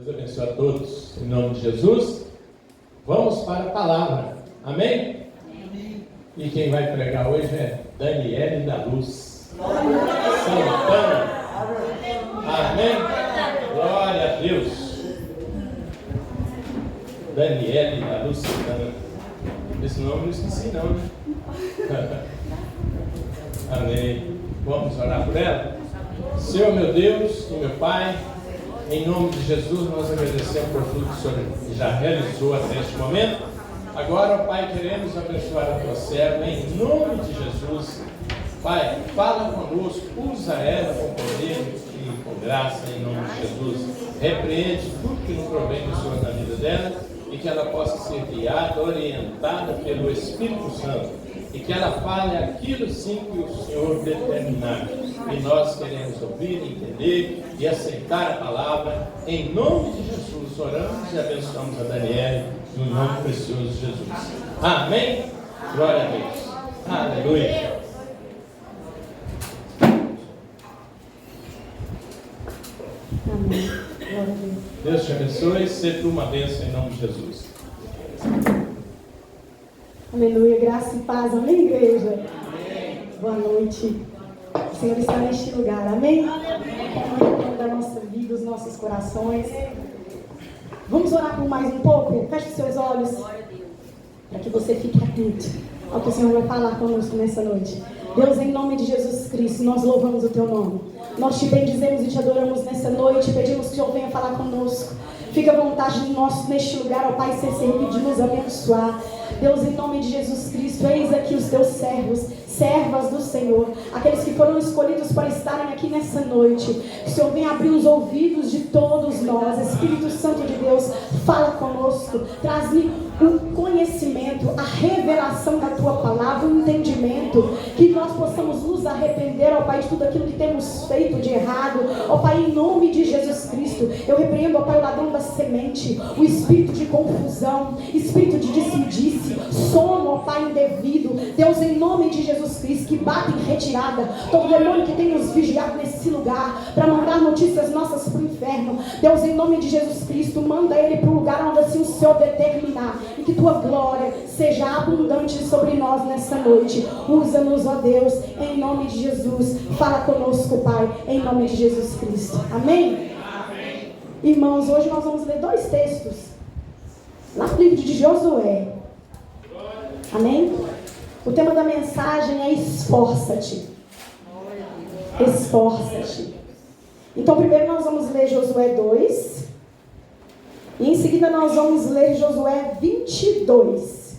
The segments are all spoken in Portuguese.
Deus abençoe a todos, em nome de Jesus. Vamos para a palavra, amém? Amém. E quem vai pregar hoje é Daniele da Luz Santana, amém? Glória a Deus. Daniele da Luz Santana, esse nome eu não esqueci não, né? Amém. Vamos orar por ela? Senhor meu Deus e meu Pai, em nome de Jesus, nós agradecemos por tudo que o Senhor já realizou até este momento. Agora, Pai, queremos abençoar a tua serva, em nome de Jesus. Pai, fala conosco, usa ela com poder e com graça, em nome de Jesus. Repreende tudo que não provém do Senhor na vida dela e que ela possa ser guiada, orientada pelo Espírito Santo. E que ela fale aquilo sim que o Senhor determinar. E nós queremos ouvir, entender e aceitar a palavra. Em nome de Jesus, oramos e abençoamos a Daniele, no nome precioso de Jesus. Amém? Glória a Deus. Aleluia. Amém. Glória a Deus. Deus te abençoe. Seja uma bênção em nome de Jesus. Aleluia, graça e paz, amém, igreja? Amém. Boa noite. O Senhor está neste lugar, amém? Amém. Da nossa vida, os nossos corações. Vamos orar por mais um pouco? Feche os seus olhos, para que você fique atento ao que o Senhor vai falar conosco nessa noite. Deus, em nome de Jesus Cristo, nós louvamos o teu nome. Nós te bendizemos e te adoramos nessa noite. Pedimos que o Senhor venha falar conosco. Fica à vontade de nós neste lugar, ó Pai, ser servido de nos abençoar. Deus, em nome de Jesus Cristo, eis aqui os teus servos, servas do Senhor, aqueles que foram escolhidos para estarem aqui nessa noite. Que o Senhor venha abrir os ouvidos de todos nós. Espírito Santo de Deus, fala conosco, traz-lhe o conhecimento, a revelação da tua palavra, o entendimento, que nós possamos nos arrepender, ó Pai, de tudo aquilo que temos feito de errado. Ó Pai, em nome de Jesus Cristo, eu repreendo, ó Pai, o ladrão da semente, o espírito de confusão, espírito de disse-me-disse, sono, ó Pai, indevido. Deus, em nome de Jesus Cristo, que bate em retirada todo demônio que tem nos vigiado nesse lugar, para mandar notícias nossas para o inferno. Deus, em nome de Jesus Cristo, manda ele para o lugar onde assim o Senhor determinar, e que tua glória seja abundante sobre nós nessa noite. Usa-nos, ó Deus, em nome de Jesus. Fala conosco, Pai, em nome de Jesus Cristo. Amém? Amém. Irmãos, hoje nós vamos ler dois textos lá no livro de Josué. Amém? O tema da mensagem é esforça-te. Esforça-te. Então primeiro nós vamos ler Josué 2. E em seguida nós vamos ler Josué 22.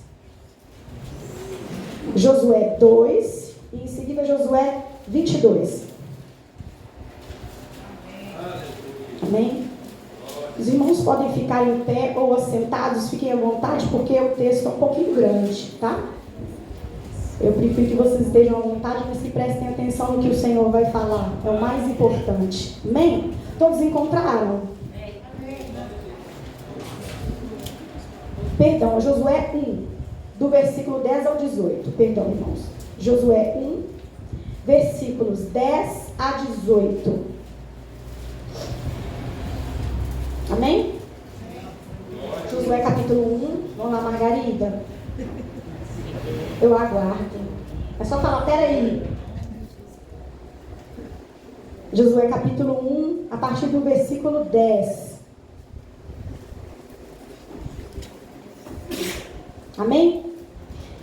Josué 2 e em seguida Josué 22. Amém? Os irmãos podem ficar em pé ou assentados, fiquem à vontade, porque o texto é um pouquinho grande, tá? Eu prefiro que vocês estejam à vontade, mas que prestem atenção no que o Senhor vai falar. É o mais importante. Amém? Todos encontraram? Perdão, Josué 1, do versículo 10 ao 18. Perdão, irmãos. Josué 1, versículos 10 a 18. Amém? Josué capítulo 1. Vamos lá, Margarida. Eu aguardo. É só falar, peraí. Josué capítulo 1, a partir do versículo 10. Amém?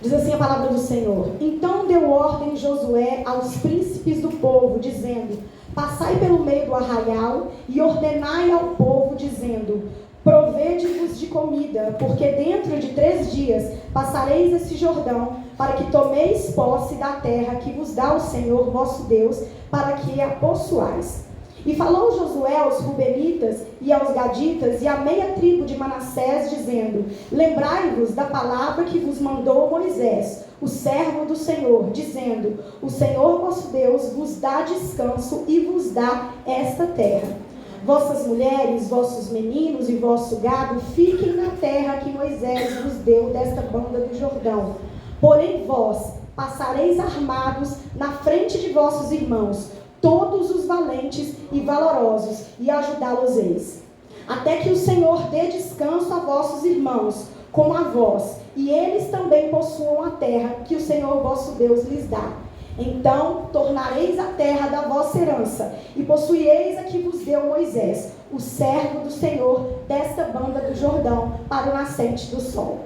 Diz assim a palavra do Senhor. Então deu ordem Josué aos príncipes do povo, dizendo: passai pelo meio do arraial e ordenai ao povo, dizendo: provede-vos de comida, porque dentro de 3 dias passareis esse Jordão, para que tomeis posse da terra que vos dá o Senhor vosso Deus, para que a possuais. E falou Josué aos Rubenitas e aos Gaditas e à meia tribo de Manassés, dizendo: lembrai-vos da palavra que vos mandou Moisés, o servo do Senhor, dizendo: o Senhor vosso Deus vos dá descanso e vos dá esta terra. Vossas mulheres, vossos meninos e vosso gado fiquem na terra que Moisés vos deu desta banda do Jordão. Porém vós passareis armados na frente de vossos irmãos, todos os valentes e valorosos, e ajudá-los-eis. até que o Senhor dê descanso a vossos irmãos, como a vós, e eles também possuam a terra que o Senhor vosso Deus lhes dá. Então tornareis a terra da vossa herança, e possuireis a que vos deu Moisés, o servo do Senhor, desta banda do Jordão, para o nascente do sol.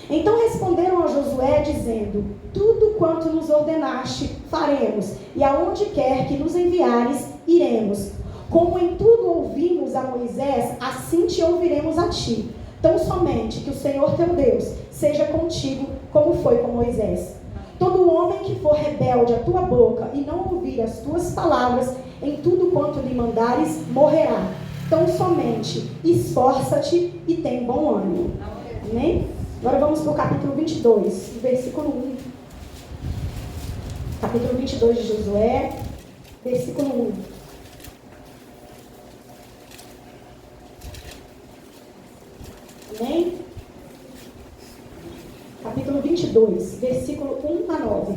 Então responderam a Josué, dizendo: tudo quanto nos ordenaste, faremos, e aonde quer que nos enviares, iremos. Como em tudo ouvimos a Moisés, assim te ouviremos a ti. Tão somente que o Senhor teu Deus seja contigo, como foi com Moisés. Todo homem que for rebelde à tua boca e não ouvir as tuas palavras, em tudo quanto lhe mandares, morrerá. Tão somente esforça-te e tem bom ânimo. Amém? Agora vamos para o capítulo 22, versículo 1. Capítulo 22 de Josué, versículo 1. Amém? Capítulo 22, versículo 1 a 9.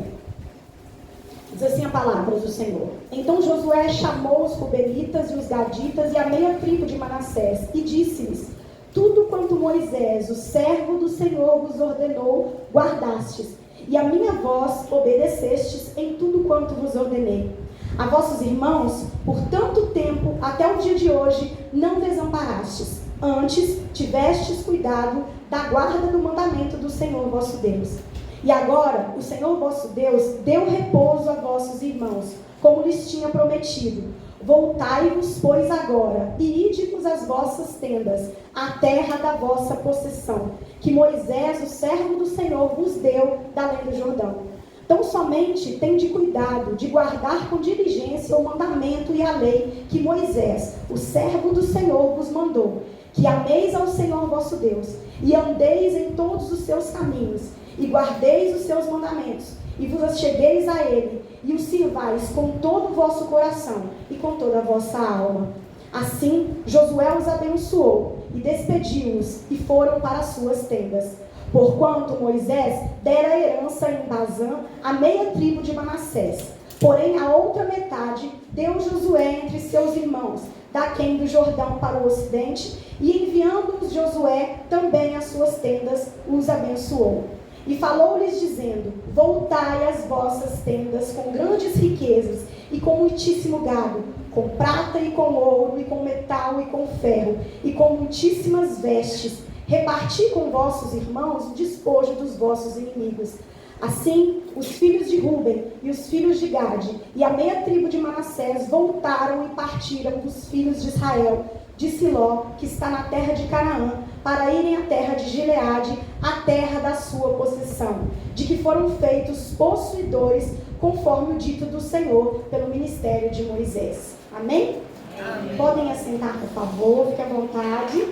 Diz assim a palavra do Senhor. Então Josué chamou os Rubenitas e os Gaditas e a meia tribo de Manassés e disse-lhes: tudo quanto Moisés, o servo do Senhor, vos ordenou, guardastes, e a minha voz obedecestes em tudo quanto vos ordenei. A vossos irmãos, por tanto tempo, até o dia de hoje, não desamparastes. Antes, tivestes cuidado da guarda do mandamento do Senhor vosso Deus. E agora, o Senhor vosso Deus deu repouso a vossos irmãos, como lhes tinha prometido. Voltai-vos, pois, agora, e ide-vos às vossas tendas, à terra da vossa possessão, que Moisés, o servo do Senhor, vos deu da além do Jordão. Então, somente tende cuidado de guardar com diligência o mandamento e a lei que Moisés, o servo do Senhor, vos mandou, que ameis ao Senhor vosso Deus, e andeis em todos os seus caminhos, e guardeis os seus mandamentos, e vos achegueis a ele, e o sirvais com todo o vosso coração e com toda a vossa alma. Assim, Josué os abençoou, e despediu-os, e foram para as suas tendas. Porquanto Moisés dera herança em Bazã a meia tribo de Manassés. Porém, a outra metade deu Josué entre seus irmãos, daquém do Jordão para o ocidente, e enviando-os Josué também às suas tendas, os abençoou. E falou-lhes dizendo: voltai às vossas tendas com grandes riquezas e com muitíssimo gado, com prata e com ouro e com metal e com ferro e com muitíssimas vestes. Reparti com vossos irmãos o despojo dos vossos inimigos. Assim, os filhos de Ruben e os filhos de Gade e a meia tribo de Manassés voltaram e partiram dos filhos de Israel, de Siló, que está na terra de Canaã, para irem à terra de Gileade, a terra da sua possessão, de que foram feitos possuidores, conforme o dito do Senhor, pelo ministério de Moisés. Amém? Amém. Podem assentar, por favor, fique à vontade.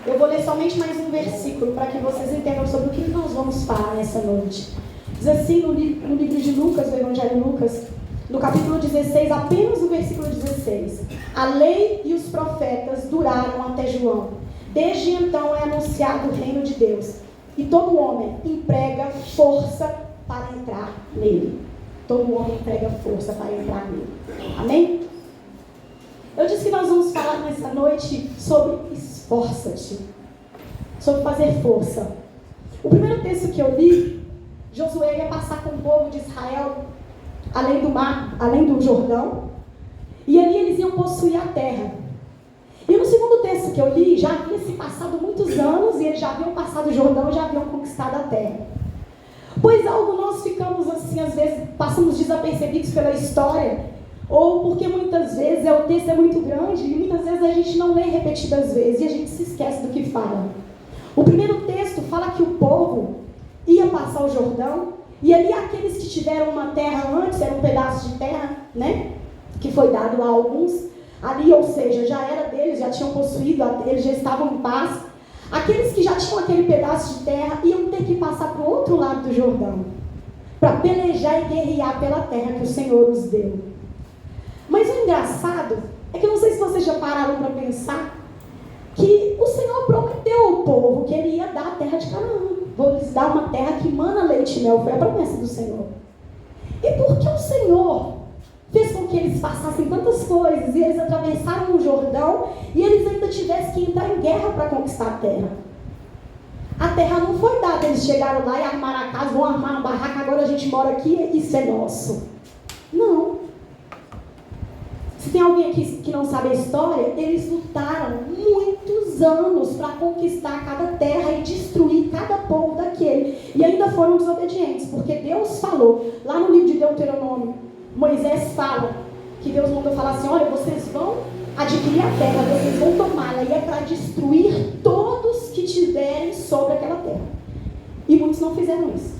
Eu vou ler somente mais um versículo, para que vocês entendam sobre o que nós vamos falar nessa noite. Diz assim no livro de Lucas, no Evangelho Lucas, no capítulo 16, apenas no versículo 16. A lei e os profetas duraram até João. Desde então é anunciado o reino de Deus. E todo homem emprega força para entrar nele. Todo homem emprega força para entrar nele. Amém? Eu disse que nós vamos falar nessa noite sobre esforça-te. Sobre fazer força. O primeiro texto que eu li, Josué ia passar com o povo de Israel além do mar, além do Jordão, e ali eles iam possuir a terra. E no segundo texto que eu li, já havia se passado muitos anos, e eles já haviam passado o Jordão, já haviam conquistado a terra. Pois algo nós ficamos assim, às vezes, passamos desapercebidos pela história, ou porque muitas vezes o texto é muito grande, e muitas vezes a gente não lê repetidas vezes, e a gente se esquece do que fala. O primeiro texto fala que o povo ia passar o Jordão, e ali aqueles que tiveram uma terra antes, era um pedaço de terra, né, que foi dado a alguns, ali, ou seja, já era deles, já tinham possuído, eles já estavam em paz. Aqueles que já tinham aquele pedaço de terra iam ter que passar para o outro lado do Jordão, para pelejar e guerrear pela terra que o Senhor os deu. Mas o engraçado é que eu não sei se vocês já pararam para pensar que o Senhor prometeu ao povo que ele ia dar a terra de Canaã. Vou lhes dar uma terra que mana leite e mel, foi a promessa do Senhor. E por que o Senhor fez com que eles passassem tantas coisas, e eles atravessaram o Jordão, e eles ainda tivessem que entrar em guerra para conquistar a terra. A terra não foi dada, eles chegaram lá e armaram a casa, vão armar uma barraca, agora a gente mora aqui e isso é nosso. Não. Se tem alguém aqui que não sabe a história, eles lutaram muitos anos para conquistar cada terra e destruir cada povo daquele. E ainda foram desobedientes, porque Deus falou, lá no livro de Deuteronômio, Moisés fala, que Deus mandou falar assim, olha, vocês vão adquirir a terra, vocês vão tomá-la, e é para destruir todos que tiverem sobre aquela terra. E muitos não fizeram isso.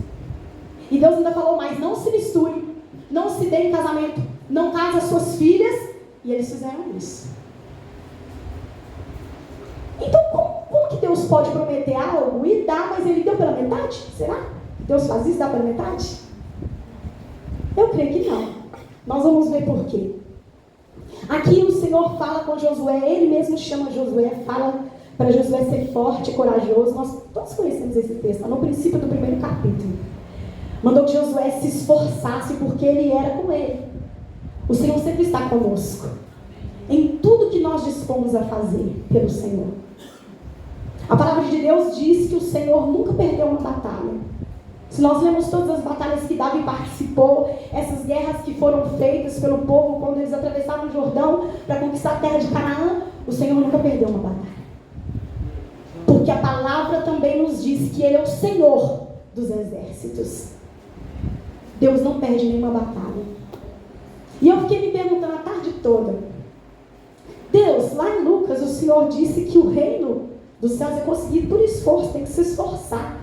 E Deus ainda falou mais, não se misture, não se dê em casamento, não case as suas filhas, e eles fizeram isso. Então, como que Deus pode prometer algo e dar, mas ele deu pela metade? Será? Deus faz isso, dá pela metade? Eu creio que não. Nós vamos ver por quê. Aqui o Senhor fala com Josué, ele mesmo chama Josué, fala para Josué ser forte e corajoso. Nós todos conhecemos esse texto, no princípio do primeiro capítulo. Mandou que Josué se esforçasse porque ele era com ele. O Senhor sempre está conosco. Em tudo que nós dispomos a fazer pelo Senhor. A palavra de Deus diz que o Senhor nunca perdeu uma batalha. Se nós lemos todas as batalhas que Davi participou, essas guerras que foram feitas pelo povo quando eles atravessaram o Jordão para conquistar a terra de Canaã, o Senhor nunca perdeu uma batalha. Porque a palavra também nos diz que Ele é o Senhor dos exércitos. Deus não perde nenhuma batalha. E eu fiquei me perguntando a tarde toda, Deus, lá em Lucas, o Senhor disse que o reino dos céus é conseguido por esforço, tem que se esforçar.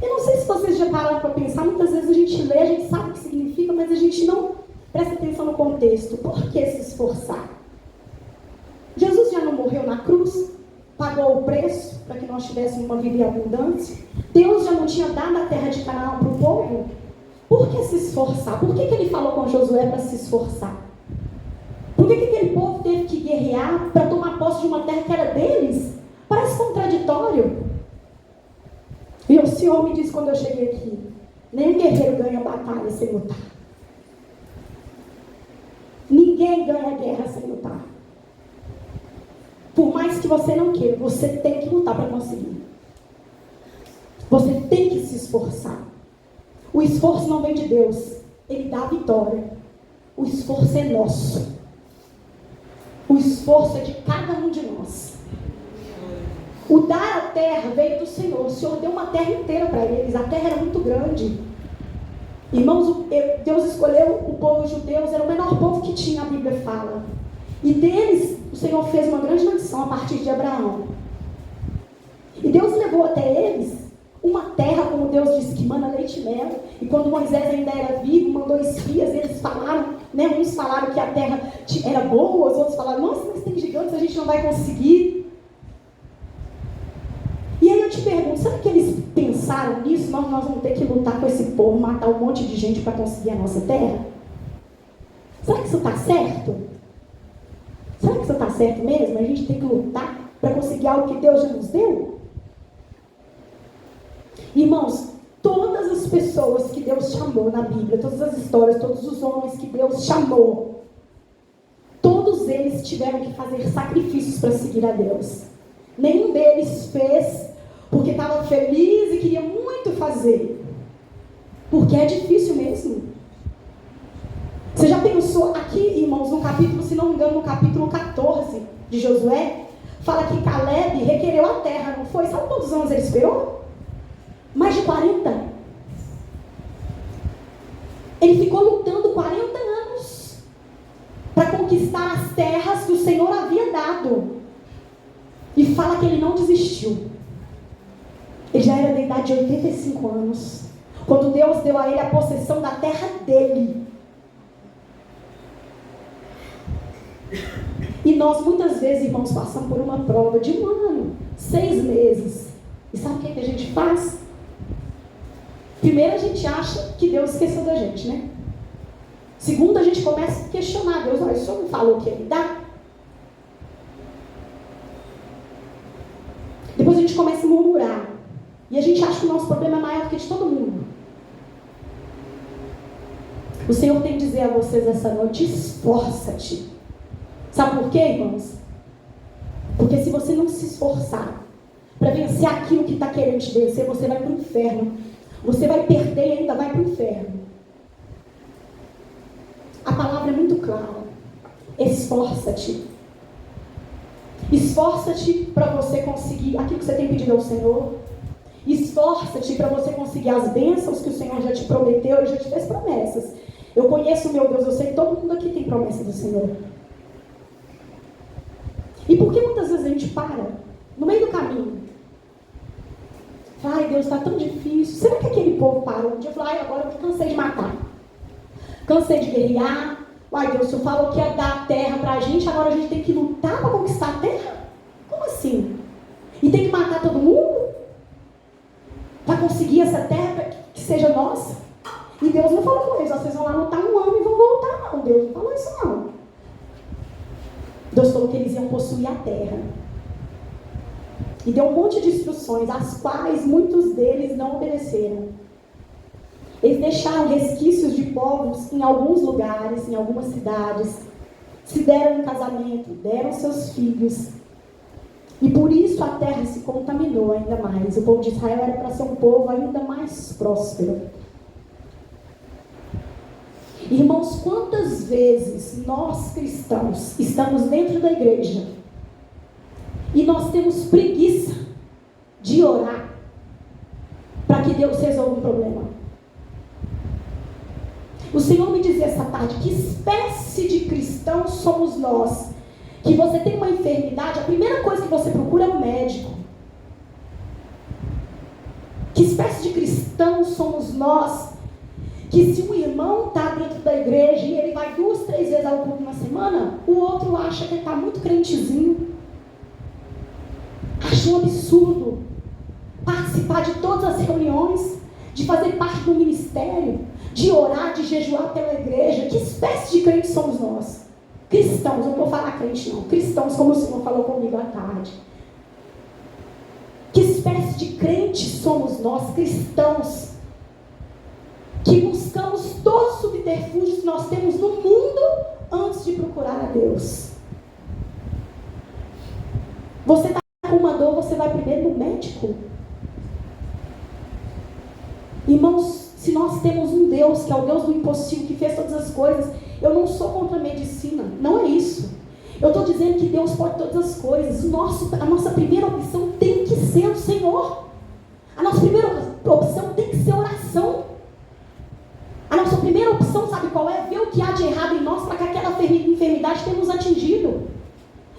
Eu não sei se vocês já pararam para pensar, muitas vezes a gente lê, a gente sabe o que significa, mas a gente não presta atenção no contexto. Por que se esforçar? Jesus já não morreu na cruz? Pagou o preço para que nós tivéssemos uma vida em abundância? Deus já não tinha dado a terra de Canaã para o povo? Por que se esforçar? Por que ele falou com Josué para se esforçar? Por que aquele povo teve que guerrear para tomar posse de uma terra que era deles? Parece contraditório. E o Senhor me disse quando eu cheguei aqui, nenhum guerreiro ganha batalha sem lutar. Ninguém ganha guerra sem lutar. Por mais que você não queira, você tem que lutar para conseguir. Você tem que se esforçar. O esforço não vem de Deus, Ele dá a vitória. O esforço é nosso. O esforço é de cada um de nós. O dar a terra veio do Senhor. O Senhor deu uma terra inteira para eles. A terra era muito grande. Irmãos, Deus escolheu o povo judeu, era o menor povo que tinha, a Bíblia fala. E deles, o Senhor fez uma grande nação a partir de Abraão. E Deus levou até eles uma terra, como Deus disse, que mana leite e mel. E quando Moisés ainda era vivo, mandou espias, eles falaram, né? Uns falaram que a terra era boa, os outros falaram, nossa, mas tem gigantes, a gente não vai conseguir. E aí eu te pergunto, será que eles pensaram nisso? Nós vamos ter que lutar com esse povo, matar um monte de gente para conseguir a nossa terra? Será que isso está certo? Será que isso está certo mesmo? A gente tem que lutar para conseguir algo que Deus já nos deu? Irmãos, todas as pessoas que Deus chamou na Bíblia, todas as histórias, todos os homens que Deus chamou, todos eles tiveram que fazer sacrifícios para seguir a Deus. Nenhum deles fez porque estava feliz e queria muito fazer. Porque é difícil mesmo. Você já pensou aqui, irmãos, no capítulo, se não me engano, no capítulo 14 de Josué, fala que Caleb requereu a terra, não foi? Sabe quantos anos ele esperou? Mais de 40. Ele ficou lutando 40 anos para conquistar as terras que o Senhor havia dado. E fala que ele não desistiu. Ele já era da idade de 85 anos. Quando Deus deu a ele a possessão da terra dele. E nós muitas vezes, irmãos, passamos por uma prova de 1 ano, 6 meses. E sabe o que a gente faz? Primeiro a gente acha que Deus esqueceu da gente, né? Segundo, a gente começa a questionar Deus. Olha, o Senhor não falou que ia me dar? Depois a gente começa a murmurar. E a gente acha que o nosso problema é maior do que de todo mundo. O Senhor tem que dizer a vocês essa noite, esforça-te. Sabe por quê, irmãos? Porque se você não se esforçar para vencer aquilo que está querendo te vencer, você vai para o inferno. Você vai perder e ainda vai para o inferno. A palavra é muito clara. Esforça-te. Esforça-te para você conseguir aquilo que você tem pedido ao Senhor. Esforça-te para você conseguir as bênçãos que o Senhor já te prometeu e já te fez promessas. Eu conheço o meu Deus, eu sei que todo mundo aqui tem promessa do Senhor. E por que muitas vezes a gente para no meio do caminho? Ai, Deus, está tão difícil. Será que aquele povo parou um dia e falou, ai, agora eu cansei de matar, cansei de guerrear. Ai, Deus, o Senhor falou que ia dar a terra para a gente, agora a gente tem que lutar para conquistar a terra? Como assim? E tem que matar todo mundo para conseguir essa terra que seja nossa? E Deus não falou com eles, vocês vão lá lutar 1 ano e vão voltar, não. Deus não falou isso, não. Deus falou que eles iam possuir a terra. E deu um monte de instruções, as quais muitos deles não obedeceram. Eles deixaram resquícios de povos em alguns lugares, em algumas cidades. Se deram em casamento, deram seus filhos. E por isso a terra se contaminou ainda mais. O povo de Israel era para ser um povo ainda mais próspero. Irmãos, quantas vezes nós cristãos estamos dentro da igreja e nós temos preguiça de orar para que Deus resolva um problema? O Senhor me dizia essa tarde, que espécie de cristãos somos nós? Que você tem uma enfermidade, a primeira coisa que você procura é um médico. Que espécie de cristãos somos nós? Que se um irmão está dentro da igreja e ele vai 2, 3 vezes ao culto na semana, o outro acha que ele está muito crentezinho. Acha um absurdo participar de todas as reuniões, de fazer parte do ministério, de orar, de jejuar pela igreja. Que espécie de crente somos nós? Cristãos, eu não vou falar crente não, cristãos, como o Senhor falou comigo à tarde. Que espécie de crente somos nós, cristãos, que buscamos todos os subterfúgios que nós temos no mundo antes de procurar a Deus? Você está com uma dor, você vai primeiro no médico? Irmãos, se nós temos um Deus, que é o Deus do impossível, que fez todas as coisas, eu não sou contra a medicina, não é isso. Eu estou dizendo que Deus pode todas as coisas. A nossa primeira opção tem que ser o Senhor. A nossa primeira opção tem que ser oração. A nossa primeira opção, sabe qual é? Ver o que há de errado em nós para que aquela enfermidade tenha nos atingido.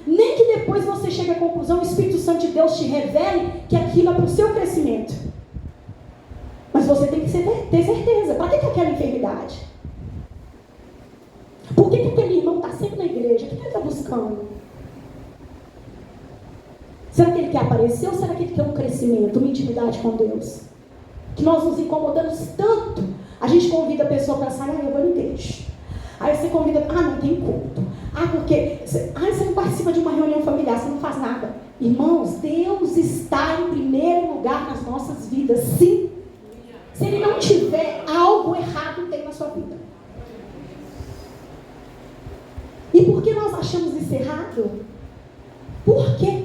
Nem que depois você chegue à conclusão, o Espírito Santo de Deus te revele que aquilo é para o seu crescimento. Mas você tem que ter certeza. Para que é aquela enfermidade? Por que aquele irmão está sempre na igreja? O que ele está buscando? Será que ele quer aparecer ou será que ele quer um crescimento, uma intimidade com Deus? Que nós nos incomodamos tanto. A gente convida a pessoa para sair, eu vou na igreja. Aí você convida, não tem culto. Porque você não participa de uma reunião familiar, você não faz nada. Irmãos, Deus está em primeiro lugar nas nossas vidas, sim. Se Ele não tiver, algo errado tem na sua vida. E por que nós achamos isso errado? Por quê?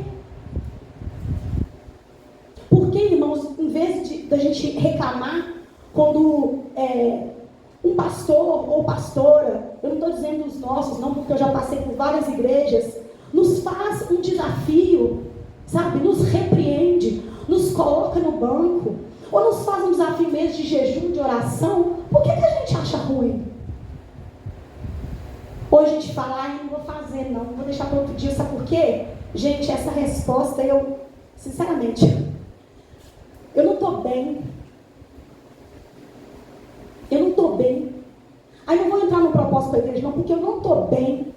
Porque, irmãos, em vez da gente reclamar quando um pastor ou pastora, eu não estou dizendo os nossos, não, porque eu já passei por várias igrejas, nos faz um desafio, sabe? Nos repreende, nos coloca no banco, ou nos faz um desafio mesmo de jejum, de oração. Por que a gente acha ruim? Hoje a gente fala, não vou fazer, não vou deixar para outro dia, sabe por quê? Gente, essa resposta, sinceramente, eu não estou bem. Eu não estou bem. Aí não vou entrar no propósito da igreja, não, porque eu não estou bem.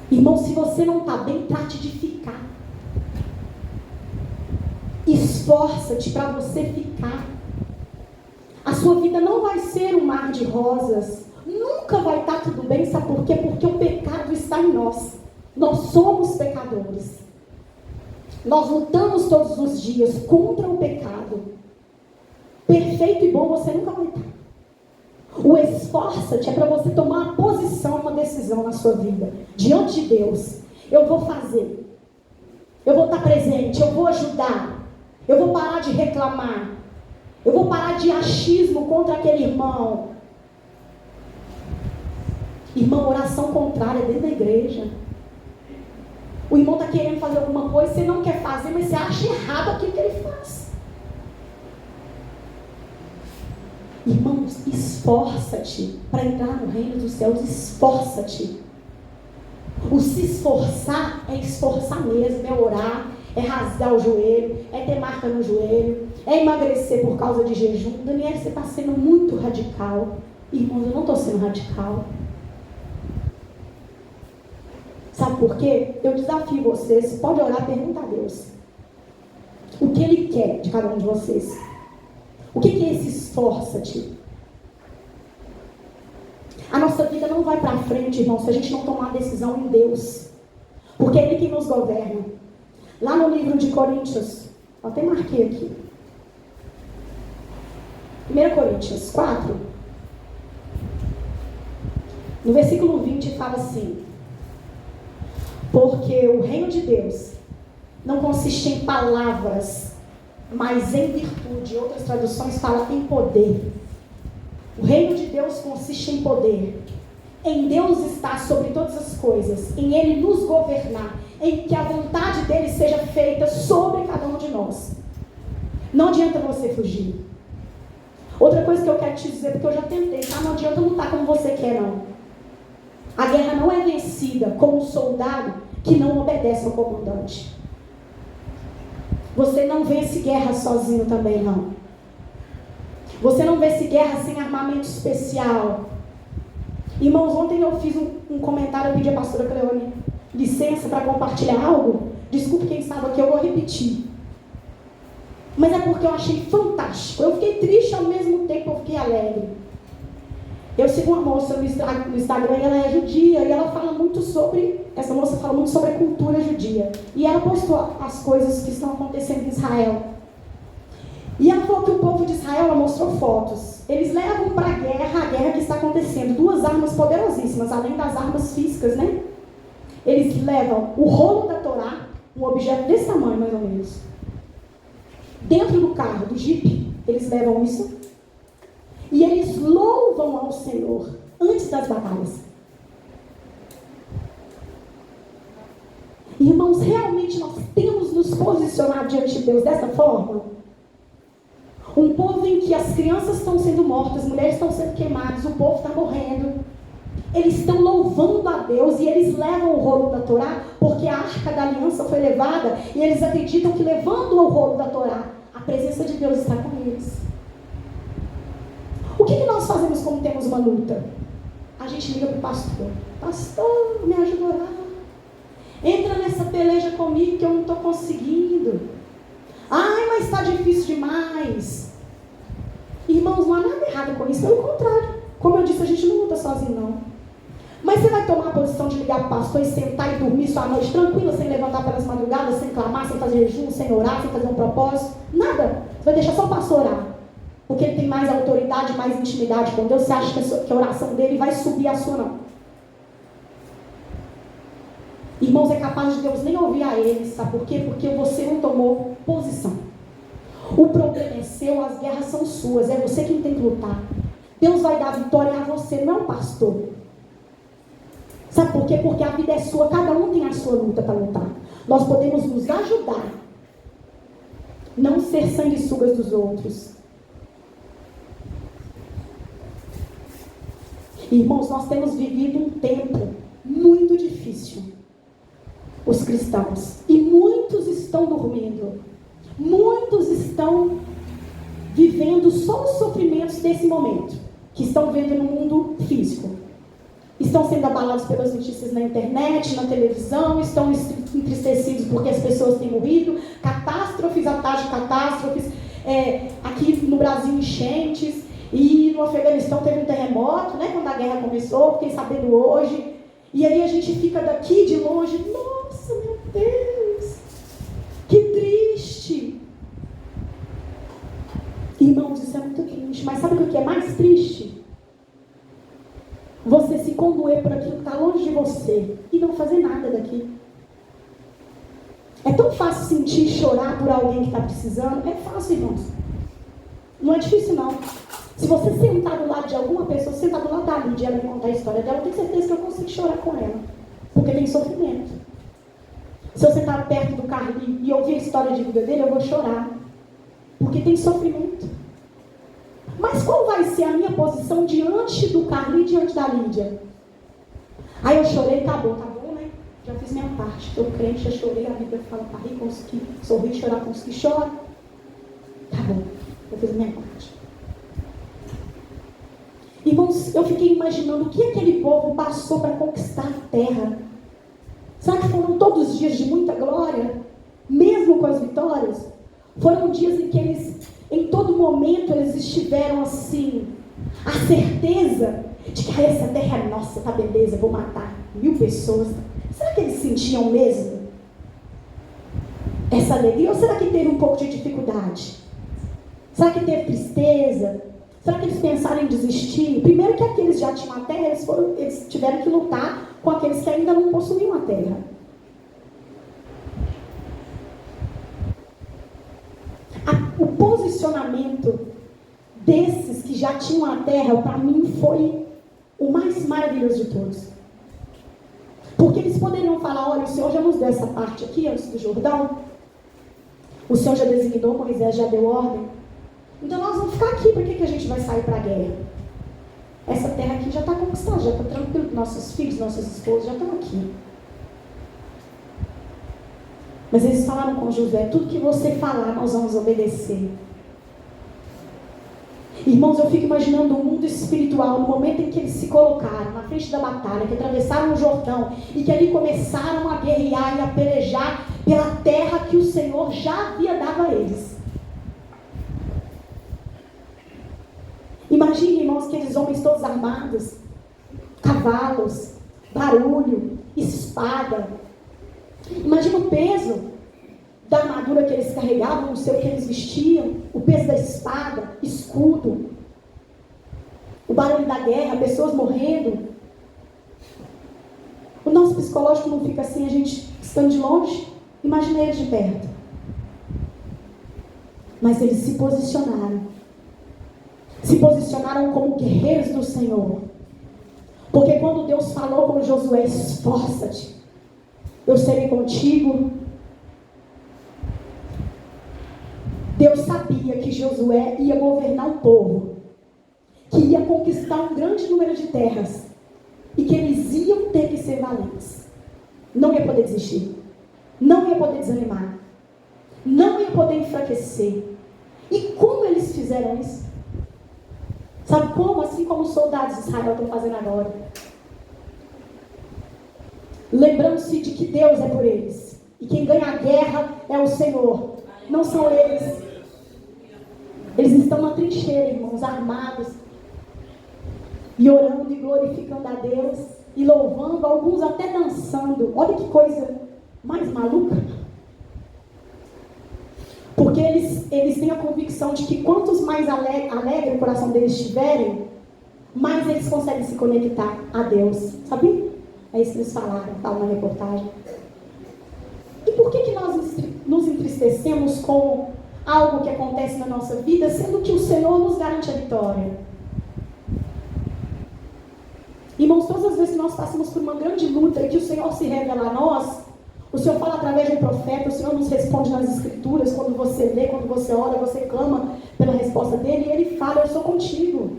Irmão, se você não está bem, trate de ficar. Esforça-te para você ficar. A sua vida não vai ser um mar de rosas. Nunca vai estar tudo bem, sabe por quê? Porque o pecado está em nós. Nós somos pecadores. Nós lutamos todos os dias contra o pecado. Perfeito e bom você nunca vai estar. O esforça-te é para você tomar uma posição, uma decisão na sua vida, diante de Deus. eu vou fazer. Eu vou estar presente, eu vou ajudar. Eu vou parar de reclamar. Eu vou parar de achismo contra aquele irmão. Irmão, oração contrária dentro da igreja. O irmão está querendo fazer alguma coisa, você não quer fazer, mas você acha errado aquilo que ele faz. Irmãos, esforça-te para entrar no reino dos céus, esforça-te. O se esforçar é esforçar mesmo, é orar, é rasgar o joelho, é ter marca no joelho, é emagrecer por causa de jejum. Daniel, você está sendo muito radical. Irmãos, eu não estou sendo radical. Sabe por quê? Eu desafio vocês, pode orar e perguntar a Deus o que Ele quer de cada um de vocês. O que é esse esforça-te? A nossa vida não vai para frente, irmão, se a gente não tomar decisão em Deus. Porque é Ele que nos governa. Lá no livro de Coríntios, eu até marquei aqui. 1 Coríntios 4, no versículo 20 fala assim: porque o reino de Deus não consiste em palavras, mas em virtude. Outras traduções falam em poder. O reino de Deus consiste em poder. Em Deus está sobre todas as coisas, em Ele nos governar, em que a vontade dEle seja feita sobre cada um de nós. Não adianta você fugir. Outra coisa que eu quero te dizer, porque eu já tentei, tá? Não adianta lutar como você quer, não. A guerra não é vencida com um soldado que não obedece ao comandante. Você não vence guerra sozinho também, não. Você não vence guerra sem armamento especial. Irmãos, ontem eu fiz um comentário, eu pedi à pastora Cleone licença para compartilhar algo. Desculpe quem estava aqui, eu vou repetir. Mas é porque eu achei fantástico. Eu fiquei triste ao mesmo tempo, eu fiquei alegre. Eu sigo uma moça no Instagram, ela é judia, e ela fala muito sobre, essa moça fala muito sobre a cultura judia. E ela postou as coisas que estão acontecendo em Israel. E ela falou que o povo de Israel, ela mostrou fotos. Eles levam para a guerra que está acontecendo, 2 armas poderosíssimas, além das armas físicas, né? Eles levam o rolo da Torá, um objeto desse tamanho mais ou menos. Dentro do carro, do jipe, eles levam isso. E eles louvam ao Senhor antes das batalhas. Irmãos, realmente nós temos nos posicionado diante de Deus dessa forma? Um povo em que as crianças estão sendo mortas, mulheres estão sendo queimadas, o povo está morrendo. Eles estão louvando a Deus e eles levam o rolo da Torá, porque a arca da aliança foi levada, e eles acreditam que levando o rolo da Torá, a presença de Deus está com eles. O que nós fazemos quando temos uma luta? A gente liga para o pastor. Pastor, me ajuda a orar. Entra nessa peleja comigo que eu não estou conseguindo. Ai, mas está difícil demais. Irmãos, não há nada errado com isso. Pelo contrário. Como eu disse, a gente não luta sozinho, não. Mas você vai tomar a posição de ligar para o pastor e sentar e dormir sua noite tranquila, sem levantar pelas madrugadas, sem clamar, sem fazer jejum, sem orar, sem fazer um propósito? Nada. Você vai deixar só o pastor orar. Porque ele tem mais autoridade, mais intimidade com Deus. Você acha que a oração dele vai subir a sua, não? Irmãos, é capaz de Deus nem ouvir a ele. Sabe por quê? Porque você não tomou posição. O problema é seu, as guerras são suas. É você quem tem que lutar. Deus vai dar vitória a você, não ao pastor. Sabe por quê? Porque a vida é sua. Cada um tem a sua luta para lutar. Nós podemos nos ajudar. Não ser sanguessugas dos outros. Irmãos, nós temos vivido um tempo muito difícil, os cristãos, e muitos estão dormindo, muitos estão vivendo só os sofrimentos desse momento, que estão vendo no mundo físico, estão sendo abalados pelas notícias na internet, na televisão, estão entristecidos porque as pessoas têm morrido, catástrofes atrás de catástrofes, aqui no Brasil enchentes, e no Afeganistão teve um terremoto, né, quando a guerra começou, fiquei sabendo hoje. E aí a gente fica daqui de longe, nossa, meu Deus, que triste. Irmãos, isso é muito triste. Mas sabe o que é mais triste? Você se condoer por aquilo que está longe de você e não fazer nada daqui. fácil sentir e chorar por alguém que está precisando? É fácil, irmãos. Não é difícil, não. Se você sentar do lado de alguma pessoa, sentar do lado da Lídia e ela me contar a história dela, eu tenho certeza que eu consigo chorar com ela. Porque tem sofrimento. Se eu sentar perto do Carlinhos e ouvir a história de vida dele, eu vou chorar. Porque tem sofrimento. Mas qual vai ser a minha posição diante do Carlinhos e diante da Lídia? Aí eu chorei, acabou, tá bom, né? Já fiz minha parte. Estou crente, já chorei, a Bíblia fala para rir com os que sorri, chorar com os que choram. Tá bom, eu fiz minha parte. Irmãos, eu fiquei imaginando o que aquele povo passou para conquistar a terra. Será que foram todos dias de muita glória? Mesmo com as vitórias? Foram dias em que eles, em todo momento, eles estiveram assim, a certeza de que essa terra é nossa, tá beleza, vou matar 1000 pessoas. Será que eles sentiam mesmo essa alegria? Ou será que teve um pouco de dificuldade? Será que teve tristeza? Será que eles pensaram em desistir? Primeiro que aqueles já tinham a terra, eles tiveram que lutar com aqueles que ainda não possuíam a terra. O posicionamento desses que já tinham a terra, para mim, foi o mais maravilhoso de todos. Porque eles poderiam falar, olha, o Senhor já nos deu essa parte aqui, antes do Jordão. O Senhor já designou, Moisés já deu ordem. Então nós vamos ficar aqui, para que a gente vai sair para a guerra? Essa terra aqui já está conquistada, já está tranquilo, nossos filhos, nossas esposas já estão aqui. Mas eles falaram com Josué, tudo que você falar, nós vamos obedecer. Irmãos, eu fico imaginando o mundo espiritual, no momento em que eles se colocaram na frente da batalha, que atravessaram o Jordão, e que ali começaram a guerrear e a pelejar pela terra que o Senhor já havia dado a eles. Imagine, irmãos, aqueles homens todos armados, cavalos, barulho, espada. Imagina o peso da armadura que eles carregavam, o seu que eles vestiam, o peso da espada, escudo, o barulho da guerra, pessoas morrendo. O nosso psicológico não fica assim, a gente estando de longe, imagina eles de perto. Mas eles se posicionaram como guerreiros do Senhor. Porque quando Deus falou com Josué, esforça-te, eu serei contigo. Deus sabia que Josué ia governar um povo, que ia conquistar um grande número de terras, e que eles iam ter que ser valentes. Não ia poder desistir, não ia poder desanimar, não ia poder enfraquecer. E como eles fizeram isso? Sabe como? Assim como os soldados de Israel estão fazendo agora. Lembrando-se de que Deus é por eles. E quem ganha a guerra é o Senhor. Não são eles. Eles estão na trincheira, irmãos, armados. E orando e glorificando a Deus. E louvando, alguns até dançando. Olha que coisa mais maluca. Porque eles têm a convicção de que quantos mais alegre o coração deles estiverem, mais eles conseguem se conectar a Deus. Sabia? É isso que eles falam na reportagem. E por que nós nos entristecemos com algo que acontece na nossa vida, sendo que o Senhor nos garante a vitória? Irmãos, todas as vezes que nós passamos por uma grande luta e que o Senhor se revela a nós, o Senhor fala através de um profeta, o Senhor nos responde nas Escrituras, quando você lê, quando você ora, você clama pela resposta dele, e ele fala, eu sou contigo.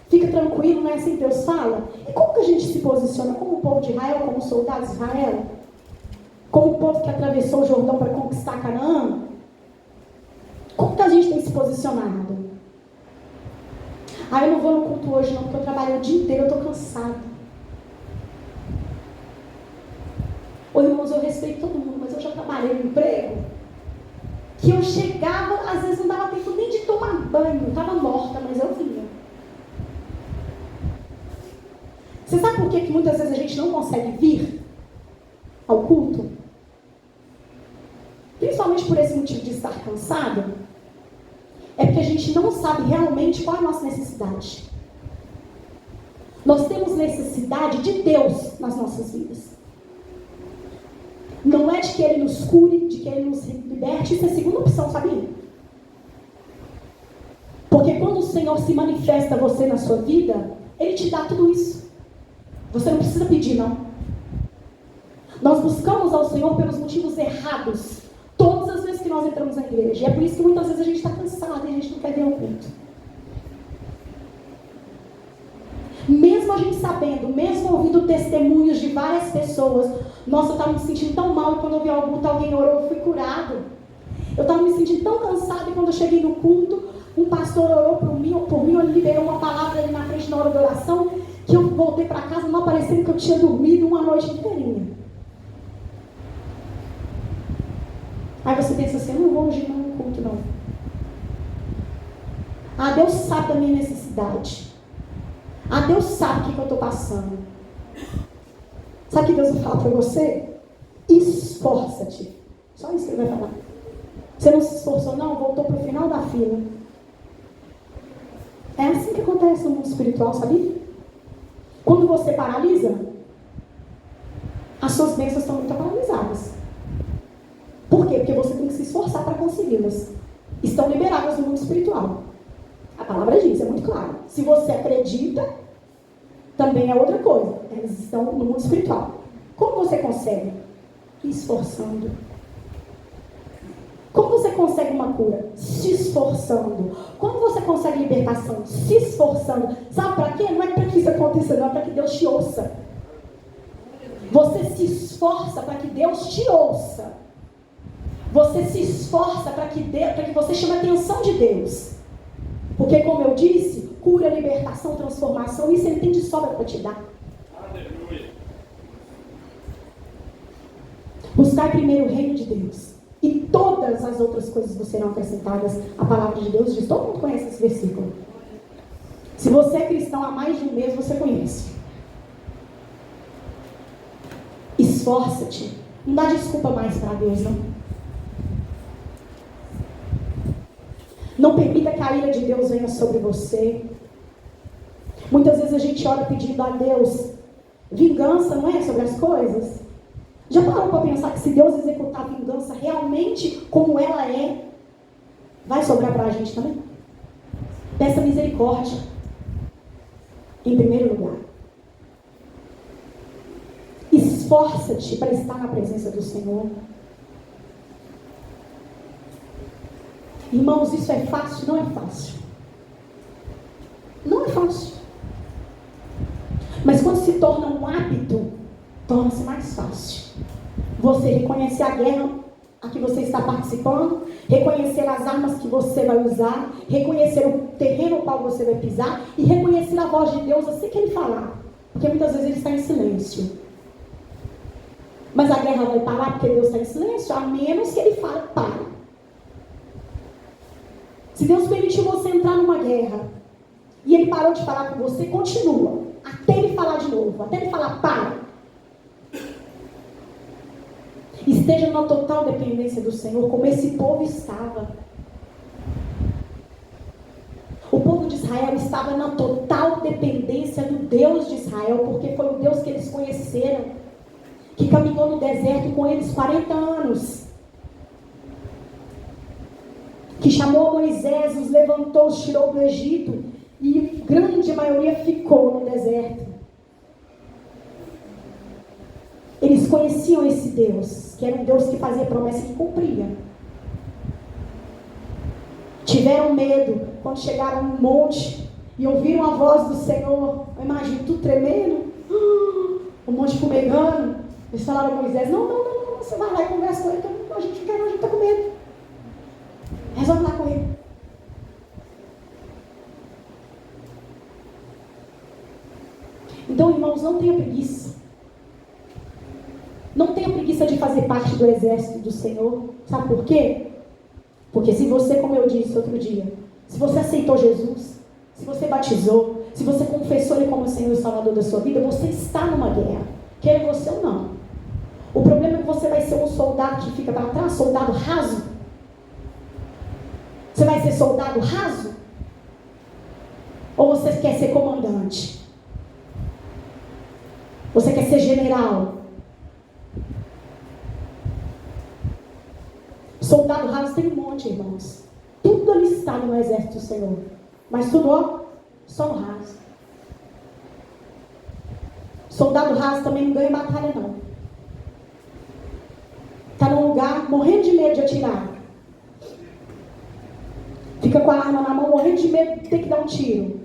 Fica tranquilo, não é assim que Deus fala? E como que a gente se posiciona como o povo de Israel, como os soldados de Israel? Como o povo que atravessou o Jordão para conquistar Canaã? Como que a gente tem se posicionado? Eu não vou no culto hoje não, porque eu trabalho o dia inteiro, eu estou cansado. Ô irmãos, eu respeito todo mundo, mas eu já trabalhei no emprego que eu chegava, às vezes não dava tempo nem de tomar banho, estava morta, mas eu vinha. Você sabe por que muitas vezes a gente não consegue vir ao culto? Principalmente por esse motivo de estar cansado. É porque a gente não sabe realmente qual é a nossa necessidade. Nós temos necessidade de Deus nas nossas vidas. Não é de que Ele nos cure, de que Ele nos liberte. Isso é a segunda opção, sabia? Porque quando o Senhor se manifesta a você na sua vida, Ele te dá tudo isso. Você não precisa pedir, não. Nós buscamos ao Senhor pelos motivos errados. Todas as vezes que nós entramos na igreja. E é por isso que muitas vezes a gente está cansado e a gente não quer vir ao culto. Mesmo a gente sabendo, mesmo ouvindo testemunhos de várias pessoas, nossa, eu estava me sentindo tão mal e quando eu vi ao culto, alguém orou, eu fui curado. Eu estava me sentindo tão cansado e quando eu cheguei no culto, um pastor orou por mim, ele liberou uma palavra ali na frente na hora da oração, que eu voltei para casa não parecendo que eu tinha dormido uma noite inteirinha. Aí você pensa assim, eu não vou hoje no culto não. Ah, Deus sabe da minha necessidade. Ah, Deus sabe o que eu estou passando. Sabe o que Deus vai falar para você? Esforça-te. Só isso que Ele vai falar. Você não se esforçou não? Voltou para o final da fila. É assim que acontece no mundo espiritual, sabia? Quando você paralisa, as suas bênçãos estão muito paralisadas. Por quê? Porque você tem que se esforçar para consegui-las. Estão liberadas no mundo espiritual. A palavra diz, é muito claro. Se você acredita, também é outra coisa. Elas estão no mundo espiritual. Como você consegue? Esforçando. Como você consegue uma cura? Se esforçando. Como você consegue libertação? Se esforçando. Sabe para quê? Não é para que isso aconteça, não. É para que Deus te ouça. Você se esforça para que Deus te ouça. Você se esforça para que você chame a atenção de Deus. Porque, como eu disse, cura, libertação, transformação, isso Ele tem de sobra para te dar. Aleluia. Buscar primeiro o reino de Deus. E todas as outras coisas vos serão acrescentadas. A palavra de Deus diz, todo mundo conhece esse versículo. Se você é cristão há mais de um mês, você conhece. Esforça-te. Não dá desculpa mais para Deus, não. Não permita que a ira de Deus venha sobre você. Muitas vezes a gente ora pedindo a Deus vingança, não é? Sobre as coisas. Já parou para pensar que se Deus executar a vingança realmente como ela é, vai sobrar para a gente também? Peça misericórdia. Em primeiro lugar. Esforça-te para estar na presença do Senhor. Irmãos, isso é fácil? Não é fácil. Não é fácil. Mas quando se torna um hábito, torna-se mais fácil. Você reconhecer a guerra a que você está participando, reconhecer as armas que você vai usar, reconhecer o terreno ao qual você vai pisar e reconhecer a voz de Deus assim que Ele falar. Porque muitas vezes Ele está em silêncio. Mas a guerra vai parar porque Deus está em silêncio, a menos que Ele fale, para. Se Deus permitiu você entrar numa guerra e Ele parou de falar com você, continua. Até Ele falar de novo. Até Ele falar, para. Esteja na total dependência do Senhor, como esse povo estava. O povo de Israel estava na total dependência do Deus de Israel, porque foi o Deus que eles conheceram, que caminhou no deserto com eles 40 anos. Que chamou Moisés, os levantou, os tirou do Egito, e grande maioria ficou no deserto. Eles conheciam esse Deus, que era um Deus que fazia promessa e que cumpria. Tiveram medo quando chegaram no monte e ouviram a voz do Senhor. Eu imagino tudo tremendo, o monte fumegando. Eles falaram a Moisés, não, você vai lá e conversa com ele, a gente está com medo. Resolve lá com ele. Então, irmãos, não tenha preguiça. Não tenha preguiça de fazer parte do exército do Senhor. Sabe por quê? Porque se você, como eu disse outro dia, se você aceitou Jesus, se você batizou, se você confessou Ele como Senhor e Salvador da sua vida, você está numa guerra. Quer você ou não. O problema é que você vai ser um soldado que fica para trás, soldado raso. Você vai ser soldado raso? Ou você quer ser comandante? Você quer ser general? Soldado raso tem um monte, irmãos. Tudo alistado no exército do Senhor. Mas tudo, ó, só no raso. Soldado raso também não ganha batalha, não. Está num lugar morrendo de medo de atirar. Fica com a arma na mão, morrendo de medo de ter que dar um tiro.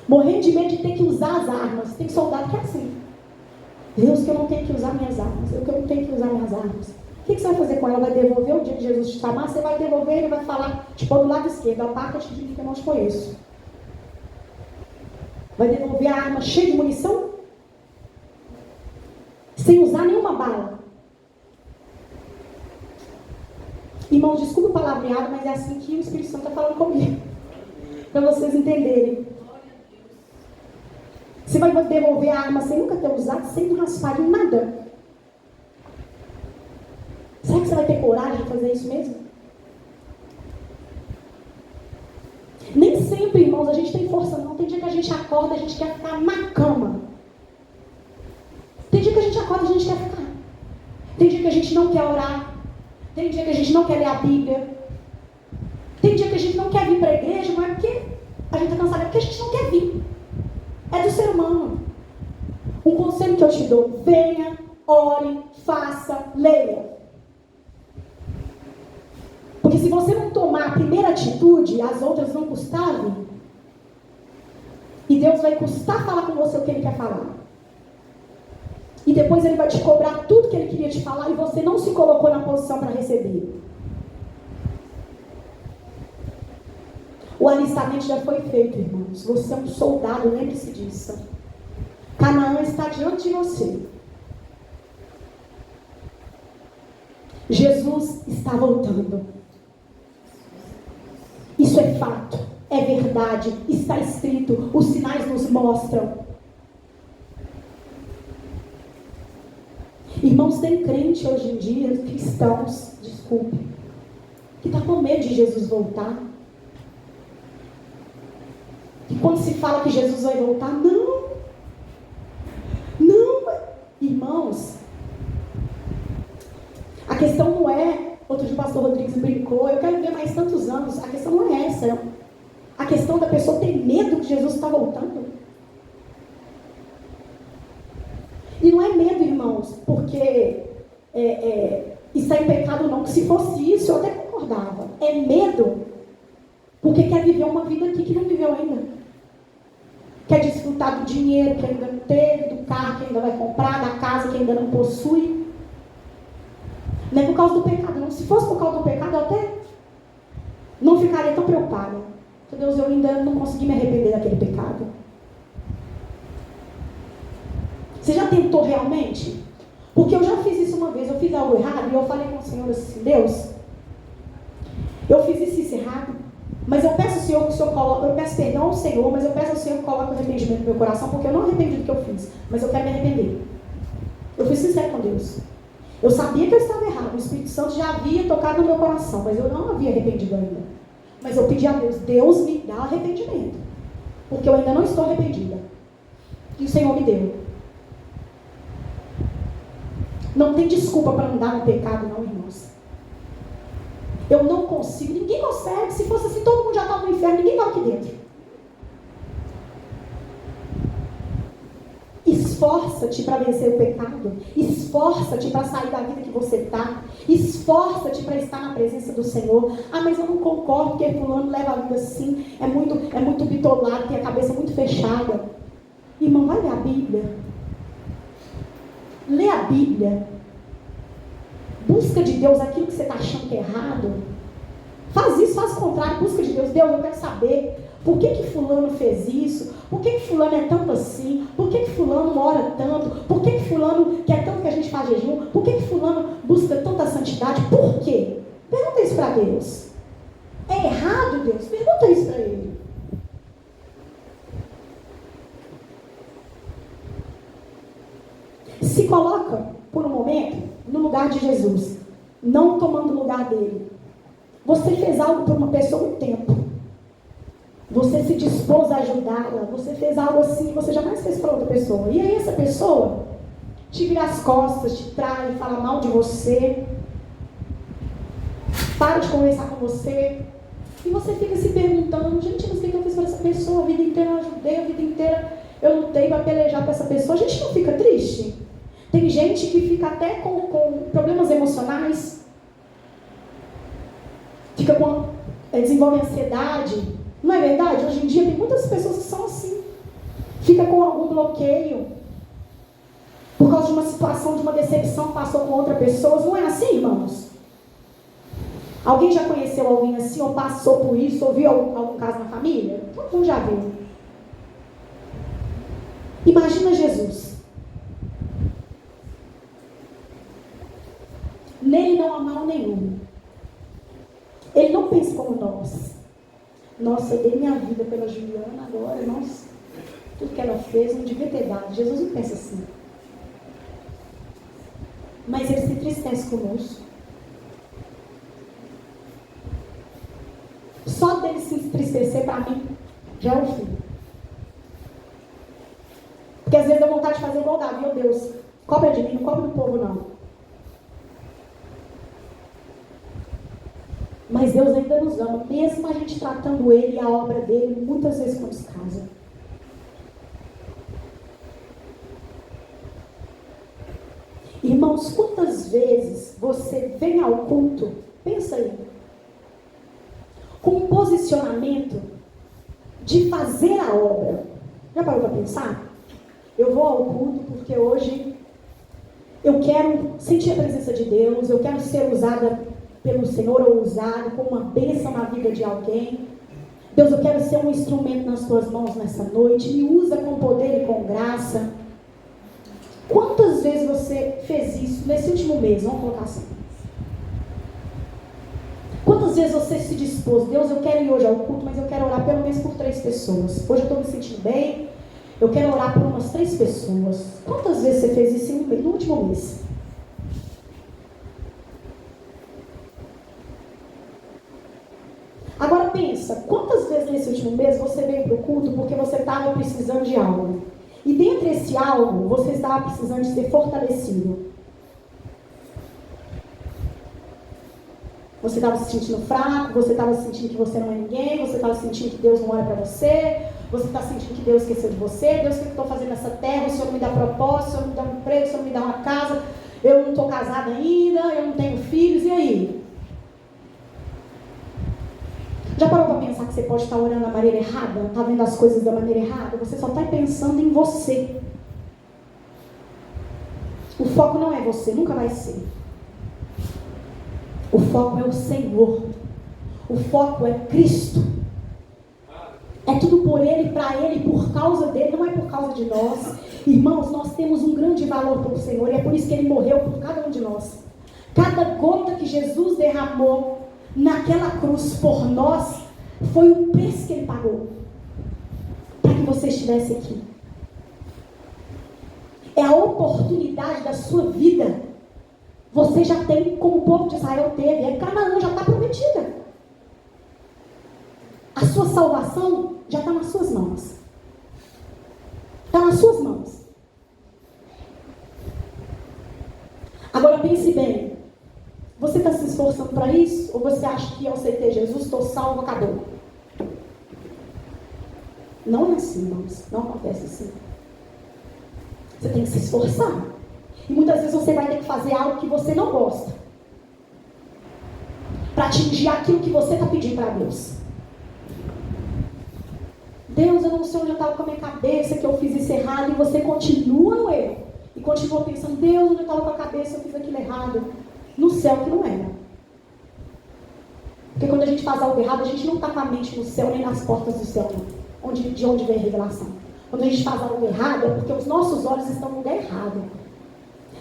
Morrendo de medo de ter que usar as armas. Tem soldado que é assim. Deus, que eu não tenho que usar minhas armas. Eu que eu não tenho que usar minhas armas. O que você vai fazer com ela? Vai devolver o dia que Jesus te chamar? Você vai devolver, ele vai falar, te pôr do lado esquerdo. Aparta-te de mim que eu não te conheço. Vai devolver a arma cheia de munição? Sem usar nenhuma bala. Irmãos, desculpa o palavreado, mas é assim que o Espírito Santo está falando comigo. Para vocês entenderem. Você vai devolver a arma sem nunca ter usado, sem raspar em nada. Será que você vai ter coragem de fazer isso mesmo? Nem sempre, irmãos, a gente tem força não. Tem dia que a gente acorda, a gente quer ficar na cama. Tem dia que a gente acorda e a gente quer ficar. Tem dia que a gente não quer orar. Tem dia que a gente não quer ler a Bíblia. Tem dia que a gente não quer vir para a igreja, não é porque a gente está cansado, é porque a gente não quer vir. É do ser humano. Um conselho que eu te dou: venha, ore, faça, leia. Porque se você não tomar a primeira atitude, as outras vão custar vir. E Deus vai custar falar com você o que Ele quer falar. E depois Ele vai te cobrar tudo que Ele queria te falar e você não se colocou na posição para receber. O alistamento já foi feito, irmãos. Você é um soldado, lembre-se disso. Canaã está diante de você. Jesus está voltando. Isso é fato, é verdade, está escrito, os sinais nos mostram. Irmãos, tem crente hoje em dia, cristãos, desculpe, que está com medo de Jesus voltar. E quando se fala que Jesus vai voltar, não, irmãos, a questão não é, outro dia o pastor Rodrigues brincou, eu quero ver mais tantos anos, a questão não é essa, a questão da pessoa ter medo que Jesus está voltando. E não é medo, irmãos, porque está em pecado não, que se fosse isso eu até concordava. É medo porque quer viver uma vida aqui que não viveu ainda. Quer desfrutar do dinheiro que ainda não teve, do carro que ainda vai comprar, da casa que ainda não possui. Não é por causa do pecado, não. Se fosse por causa do pecado, eu até não ficaria tão preocupada. Meu Deus, eu ainda não consegui me arrepender daquele pecado. Você já tentou realmente? Porque eu já fiz isso uma vez, eu fiz algo errado e eu falei com o Senhor assim: Deus, eu fiz isso errado, mas eu peço ao Senhor que o Senhor coloque, eu peço perdão ao Senhor, mas eu peço ao Senhor que coloque o arrependimento no meu coração, porque eu não arrependi do que eu fiz, mas eu quero me arrepender. Eu fui sincero com Deus. Eu sabia que eu estava errado, o Espírito Santo já havia tocado no meu coração, mas eu não havia arrependido ainda. Mas eu pedi a Deus: Deus me dá arrependimento, porque eu ainda não estou arrependida. E o Senhor me deu. Não tem desculpa para andar no pecado, não, irmãos. Eu não consigo, ninguém consegue. Se fosse assim, todo mundo já estava no inferno, ninguém estava aqui dentro. Esforça-te para vencer o pecado. Esforça-te para sair da vida que você está. Esforça-te para estar na presença do Senhor. Ah, mas eu não concordo porque fulano leva a vida assim. É muito bitolado, tem a cabeça muito fechada. Irmão, vai ler a Bíblia. Lê a Bíblia. Busca de Deus aquilo que você está achando que é errado. Faz isso, faz o contrário. Busca de Deus. Deus, eu quero saber por que fulano fez isso. Por que fulano é tanto assim. Por que fulano ora tanto. Por que fulano quer tanto que a gente faz jejum. Por que fulano busca tanta santidade. Por quê? Pergunta isso para Deus. É errado, Deus? Pergunta isso para Ele. Se coloca, por um momento, no lugar de Jesus, não tomando o lugar dele. Você fez algo por uma pessoa há muito tempo. Você se dispôs a ajudá-la. Você fez algo assim que você jamais fez para outra pessoa. E aí essa pessoa te vira as costas, te trai, fala mal de você. para de conversar com você, e você fica se perguntando, gente, mas o que eu fiz para essa pessoa? A vida inteira eu ajudei, a vida inteira eu lutei para pelejar para essa pessoa. A gente não fica triste? Tem gente que fica até com problemas emocionais, desenvolve ansiedade. Não é verdade? Hoje em dia tem muitas pessoas que são assim. Fica com algum bloqueio por causa de uma situação, de uma decepção que passou com outra pessoa. Não é assim, irmãos? Alguém já conheceu alguém assim, ou passou por isso, ou viu algum caso na família? Todo mundo já viu. Imagina Jesus. Nele não há mal nenhum. Ele não pensa como nós. Nossa, eu dei minha vida pela Juliana agora, nossa, tudo que ela fez não devia ter dado. Jesus não pensa assim. Mas ele se entristece conosco. Só dele se entristecer, para mim, já é o fim. Porque às vezes dá vontade de fazer igual Davi, oh Deus, cobra de mim, não cobra do povo não. Mas Deus ainda nos ama, mesmo a gente tratando Ele e a obra dele, muitas vezes com descaso. Irmãos, quantas vezes você vem ao culto, pensa aí, com um posicionamento de fazer a obra. Já parou para pensar? Eu vou ao culto porque hoje eu quero sentir a presença de Deus, eu quero ser usada pelo Senhor ou usado como uma bênção na vida de alguém. Deus, eu quero ser um instrumento nas tuas mãos nessa noite, me usa com poder e com graça. Quantas vezes você fez isso nesse último mês? Vamos colocar assim. Quantas vezes você se dispôs, Deus, eu quero ir hoje ao culto, mas eu quero orar pelo menos por 3 pessoas. Hoje eu estou me sentindo bem, eu quero orar por umas 3 pessoas. Quantas vezes você fez isso no último mês? Agora pensa, quantas vezes nesse último mês você veio para o culto porque você estava precisando de algo? E dentro desse algo, você estava precisando de ser fortalecido. Você estava se sentindo fraco, você estava sentindo que você não é ninguém, você estava sentindo que Deus não olha para você, você está sentindo que Deus esqueceu de você, Deus, o que eu estou fazendo nessa terra, o Senhor não me dá propósito, o Senhor não me dá um emprego, o Senhor não me dá uma casa, eu não estou casada ainda, eu não tenho filhos, e aí? Já parou para pensar que você pode estar orando da maneira errada, está vendo as coisas da maneira errada? Você só está pensando em você. O foco não é você, nunca vai ser. O foco é o Senhor. O foco é Cristo. É tudo por Ele, para Ele, por causa dEle, não é por causa de nós. Irmãos, nós temos um grande valor pelo Senhor, e é por isso que Ele morreu por cada um de nós. Cada gota que Jesus derramou naquela cruz por nós, foi o preço que Ele pagou, para que você estivesse aqui. É a oportunidade da sua vida. Você já tem, como o povo de Israel teve, a Canaã já está prometida. A sua salvação já está nas suas mãos. Está nas suas mãos. Agora pense bem. Você está se esforçando para isso? Ou você acha que ao aceitar Jesus, estou salvo, acabou? Não é assim, irmãos. Não acontece assim. Você tem que se esforçar. E muitas vezes você vai ter que fazer algo que você não gosta, para atingir aquilo que você está pedindo para Deus. Deus, eu não sei onde eu estava com a minha cabeça, que eu fiz isso errado, e você continua no erro. E continua pensando, Deus, onde eu estava com a cabeça, eu fiz aquilo errado. No céu que não era. Porque quando a gente faz algo errado, a gente não está com a mente no céu, nem nas portas do céu, não. De onde vem a revelação. Quando a gente faz algo errado, é porque os nossos olhos estão no lugar errado.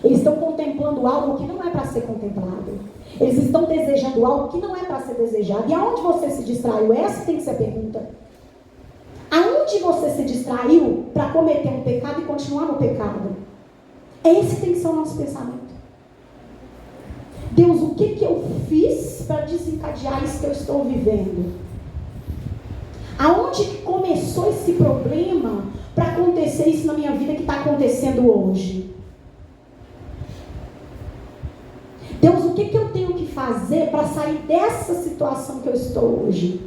Eles estão contemplando algo que não é para ser contemplado. Eles estão desejando algo que não é para ser desejado. E aonde você se distraiu? Essa tem que ser a pergunta. Aonde você se distraiu para cometer um pecado e continuar no pecado? Esse tem que ser o nosso pensamento. Deus, o que eu fiz para desencadear isso que eu estou vivendo? Aonde que começou esse problema para acontecer isso na minha vida que está acontecendo hoje? Deus, o que eu tenho que fazer fazer para sair dessa situação que eu estou hoje?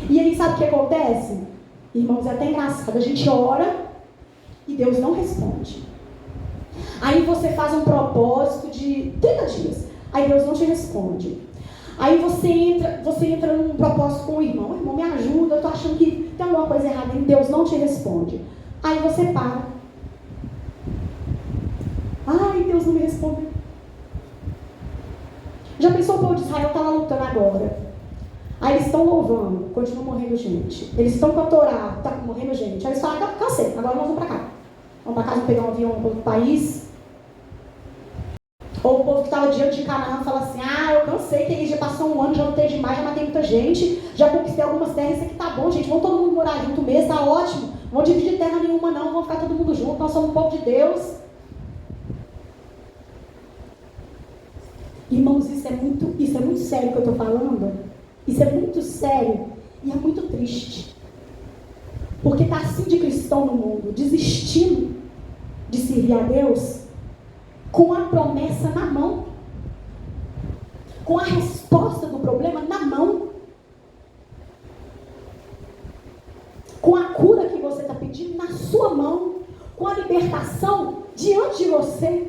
E aí sabe o que acontece? Irmãos, é até engraçado, a gente ora e Deus não responde. Aí você faz um propósito de 30 dias, aí Deus não te responde. Aí você entra num propósito com o irmão me ajuda, eu estou achando que tem alguma coisa errada, e Deus não te responde. Aí você para. Ai, Deus não me respondeu. Já pensou, o povo de Israel está lá lutando agora? Aí eles estão louvando, continua morrendo gente. Eles estão com a Torá, está morrendo gente. Aí eles falam, cansei, agora nós vamos para cá. Vamos para casa, pegar um avião para outro país. Ou o povo que estava diante de Canaã fala assim, eu cansei, que já passou um ano, já lutei demais, já matei muita gente, já conquistei algumas terras, isso aqui tá bom, gente, vamos todo mundo morar junto mesmo, tá ótimo. Não vamos dividir terra nenhuma não, vamos ficar todo mundo junto, nós somos um povo de Deus. Irmãos, isso é muito sério que eu estou falando. Isso é muito sério e é muito triste. Porque está assim de cristão no mundo, desistindo de servir a Deus, com a promessa na mão, com a resposta do problema na mão, com a cura que você está pedindo na sua mão, com a libertação diante de você.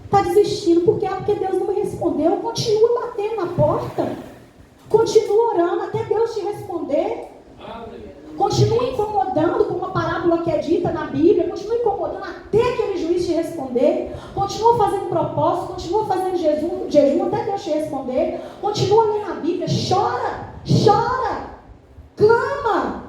Está desistindo porque Deus não me respondeu. Continua batendo na porta, continua orando até Deus te responder. Continua incomodando, como uma parábola que é dita na Bíblia, continua incomodando até aquele juiz te responder, continua fazendo propósito, continua fazendo jejum até Deus te responder, continua lendo a Bíblia, chora, clama,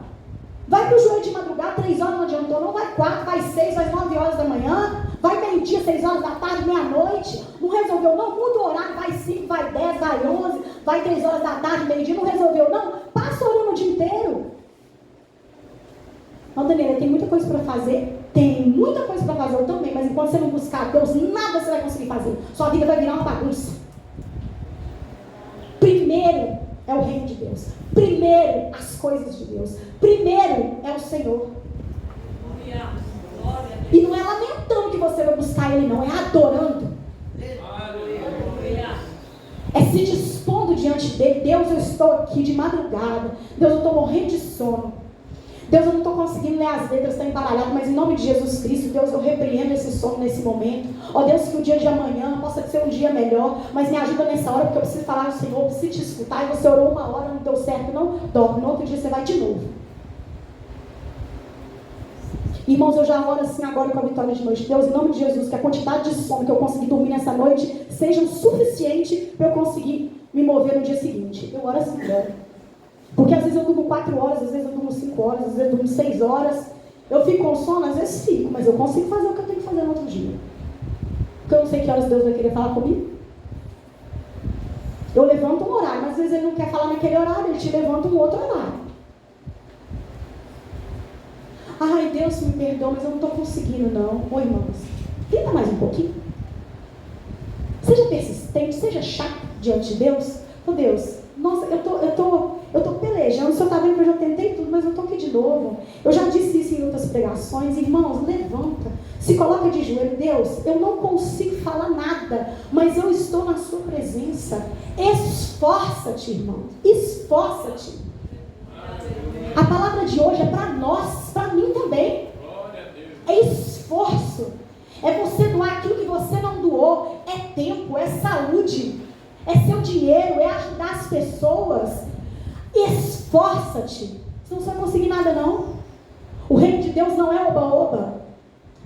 vai para o joelho de madrugada, 3 horas não adiantou, não vai 4, vai 6, vai 9 horas da manhã, vai meio-dia, 6 horas da tarde, meia-noite, não resolveu não, muda o horário, vai 5, vai 10, vai 11, vai 3 horas da tarde, meio-dia, não resolveu não, passa orando o dia inteiro. Não, Daniela, tem muita coisa para fazer? Tem muita coisa para fazer, eu também, mas enquanto você não buscar Deus, nada você vai conseguir fazer. Sua vida vai virar uma bagunça. Primeiro é o reino de Deus. Primeiro, as coisas de Deus. Primeiro é o Senhor. E não é lamentando que você vai buscar Ele, não. É adorando. É se dispondo diante dEle. Deus, eu estou aqui de madrugada. Deus, eu estou morrendo de sono. Deus, eu não estou conseguindo ler as letras, está embaralhado, mas em nome de Jesus Cristo, Deus, eu repreendo esse sono nesse momento. Ó Deus, que o dia de amanhã possa ser um dia melhor, mas me ajuda nessa hora, porque eu preciso falar ao Senhor, eu preciso te escutar, e você orou 1 hora, não deu certo, não dorme, no outro dia você vai de novo. Irmãos, eu já oro assim agora com a vitória de noite. Deus, em nome de Jesus, que a quantidade de sono que eu consegui dormir nessa noite seja o suficiente para eu conseguir me mover no dia seguinte. Eu oro assim agora. Porque às vezes eu durmo 4 horas, às vezes eu durmo 5 horas, às vezes eu durmo 6 horas. Eu fico com sono, às vezes fico, mas eu consigo fazer o que eu tenho que fazer no outro dia. Porque eu não sei que horas Deus vai querer falar comigo. Eu levanto um horário, mas às vezes ele não quer falar naquele horário, ele te levanta um outro horário. Ai, Deus me perdoa, mas eu não estou conseguindo não. Ô irmãos, tenta mais um pouquinho. Seja persistente, seja chato diante de Deus. Ô Deus, nossa, eu tô pelejando, o senhor está vendo que eu já tentei tudo, mas eu estou aqui de novo. Eu já disse isso em outras pregações. Irmãos, levanta, se coloca de joelho. Deus, eu não consigo falar nada, mas eu estou na sua presença. Esforça-te, irmão, esforça-te. A palavra de hoje é para nós, para mim também. É esforço, é você doar aquilo que você não doou, é tempo, é saúde, é seu dinheiro, é ajudar as pessoas. Esforça-te. Você não vai conseguir nada não. O reino de Deus não é oba-oba,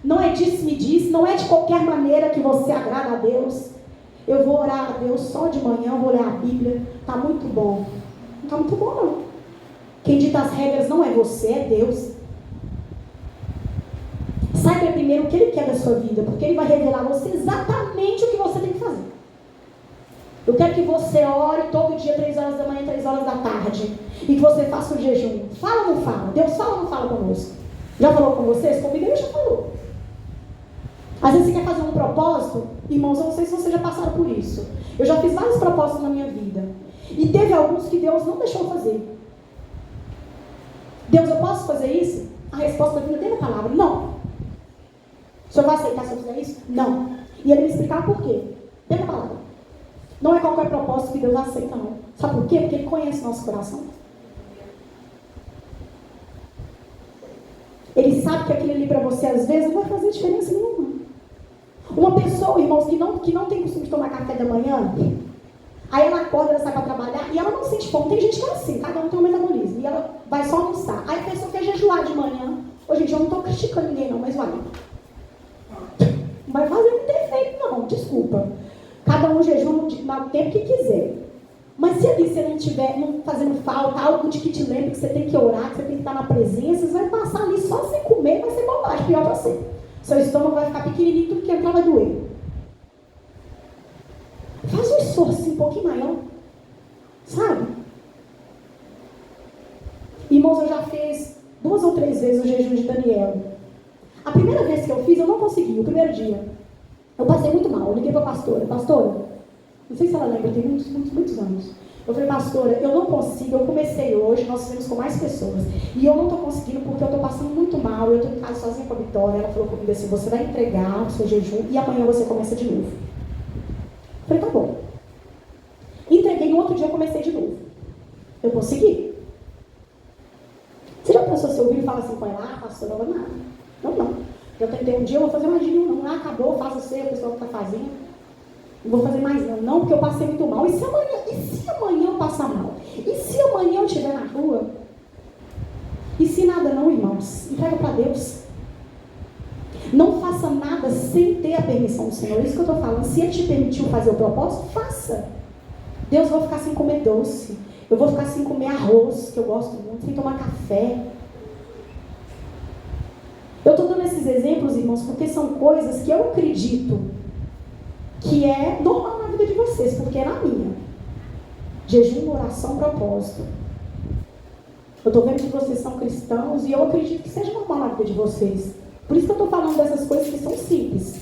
não é disse-me-disse, não é de qualquer maneira que você agrada a Deus. Eu vou orar a Deus só de manhã, vou ler a Bíblia, está muito bom. Não está muito bom não. Quem dita as regras não é você, é Deus. Saiba primeiro o que Ele quer da sua vida, porque Ele vai revelar a você exatamente o que você tem que fazer. Eu quero que você ore todo dia, 3 horas da manhã, 3 horas da tarde, e que você faça um jejum. Fala ou não fala? Deus fala ou não fala conosco? Já falou com vocês? Comigo Ele já falou. Às vezes você quer fazer um propósito, irmãos, eu não sei se vocês já passaram por isso. Eu já fiz vários propósitos na minha vida, e teve alguns que Deus não deixou fazer. Deus, eu posso fazer isso? A resposta da vida dentro da palavra, não. O senhor vai aceitar se eu fizer isso? Não. E ele me explicava por quê. Pela palavra. Não é qualquer propósito que Deus aceita, não. Sabe por quê? Porque Ele conhece nosso coração. Ele sabe que aquilo ali para você, às vezes, não vai fazer diferença nenhuma. Uma pessoa, irmãos, que não tem costume de tomar café da manhã, aí ela acorda, ela sai para trabalhar e ela não sente fome. Tem gente que é assim, cada um tem um metabolismo. E ela vai só almoçar. Aí a pessoa quer jejuar de manhã. Ô, gente, eu não estou criticando ninguém, não, mas vai. Não vai fazer muito efeito, não, desculpa. Cada um jejua no tempo que quiser. Mas se ali você não estiver fazendo falta, algo de que te lembre que você tem que orar, que você tem que estar na presença, você vai passar ali só sem comer, vai ser bobagem, pior pra você. Seu estômago vai ficar pequenininho, tudo que entrar vai doer. Faz um esforço um pouquinho maior. Sabe? Irmãos, eu já fiz 2 ou 3 vezes o jejum de Daniel. A primeira vez que eu fiz, eu não consegui, o primeiro dia. Eu passei muito mal, eu liguei para a pastora. Pastora, não sei se ela lembra, tem muitos anos. Eu falei, pastora, eu não consigo, eu comecei hoje, nós fizemos com mais pessoas. E eu não estou conseguindo porque eu estou passando muito mal, eu estou em casa sozinha com a Vitória. Ela falou comigo assim, você vai entregar o seu jejum e amanhã você começa de novo. Eu falei, tá bom. Entreguei, no outro dia eu comecei de novo. Eu consegui. Você já pensou se eu ouvir e falar assim com ela, pastora, não vai nada. Não. Eu tentei um dia, eu vou fazer mais de um, não. Acabou, faça você, a pessoa que está fazendo. Não vou fazer mais não, porque eu passei muito mal. E se amanhã eu passar mal? E se amanhã eu estiver na rua? E se nada não, irmãos? Entrega para Deus. Não faça nada sem ter a permissão do Senhor. Isso que eu estou falando. Se Ele te permitiu fazer o propósito, faça. Deus, eu vou ficar sem comer doce. Eu vou ficar sem comer arroz, que eu gosto muito, sem tomar café. Eu estou dando esses exemplos, irmãos, porque são coisas que eu acredito que é normal na vida de vocês, porque é na minha. Jejum, oração, propósito. Eu estou vendo que vocês são cristãos e eu acredito que seja normal na vida de vocês. Por isso que eu estou falando dessas coisas que são simples.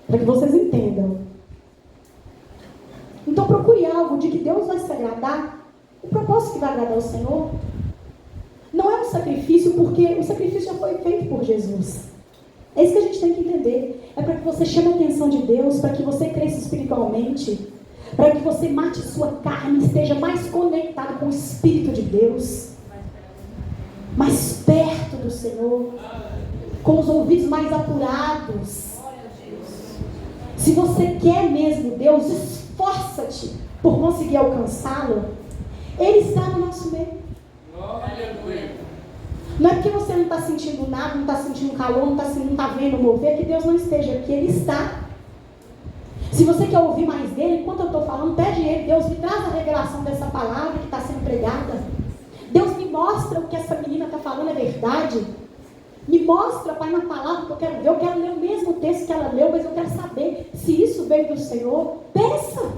Para que vocês entendam. Então procure algo de que Deus vai se agradar. O propósito que vai agradar ao Senhor. Não é um sacrifício, porque o sacrifício já foi feito por Jesus. É isso que a gente tem que entender. É para que você chame a atenção de Deus, para que você cresça espiritualmente, para que você mate sua carne e esteja mais conectado com o Espírito de Deus, mais perto do Senhor, com os ouvidos mais apurados. Se você quer mesmo Deus, esforça-te por conseguir alcançá-lo. Ele está no nosso meio. Não é porque você não está sentindo nada, não está sentindo calor, não está vendo mover, que Deus não esteja aqui. Ele está. Se você quer ouvir mais dele, enquanto eu estou falando, pede a ele. Deus, me traz a revelação dessa palavra que está sendo pregada. Deus, me mostra o que essa menina está falando é verdade. Me mostra, Pai, na palavra que eu quero ver. Eu quero ler o mesmo texto que ela leu, mas eu quero saber se isso veio do Senhor. Peça.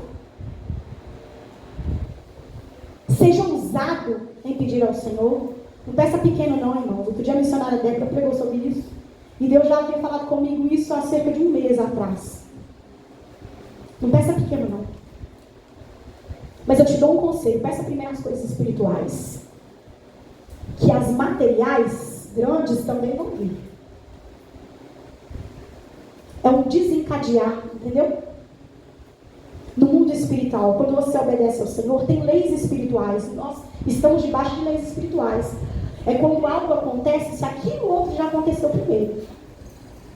Seja ousado em pedir ao Senhor. Não peça pequeno não, irmãos. Outro dia a missionária Débora pregou sobre isso. E Deus já havia falado comigo isso há cerca de 1 mês atrás. Não peça pequeno não. Mas eu te dou um conselho. Peça primeiro as coisas espirituais. Que as materiais grandes também vão vir. É um desencadear, entendeu? No mundo espiritual, quando você obedece ao Senhor, tem leis espirituais. Nós estamos debaixo de leis espirituais. É quando algo acontece, se aquilo outro já aconteceu primeiro.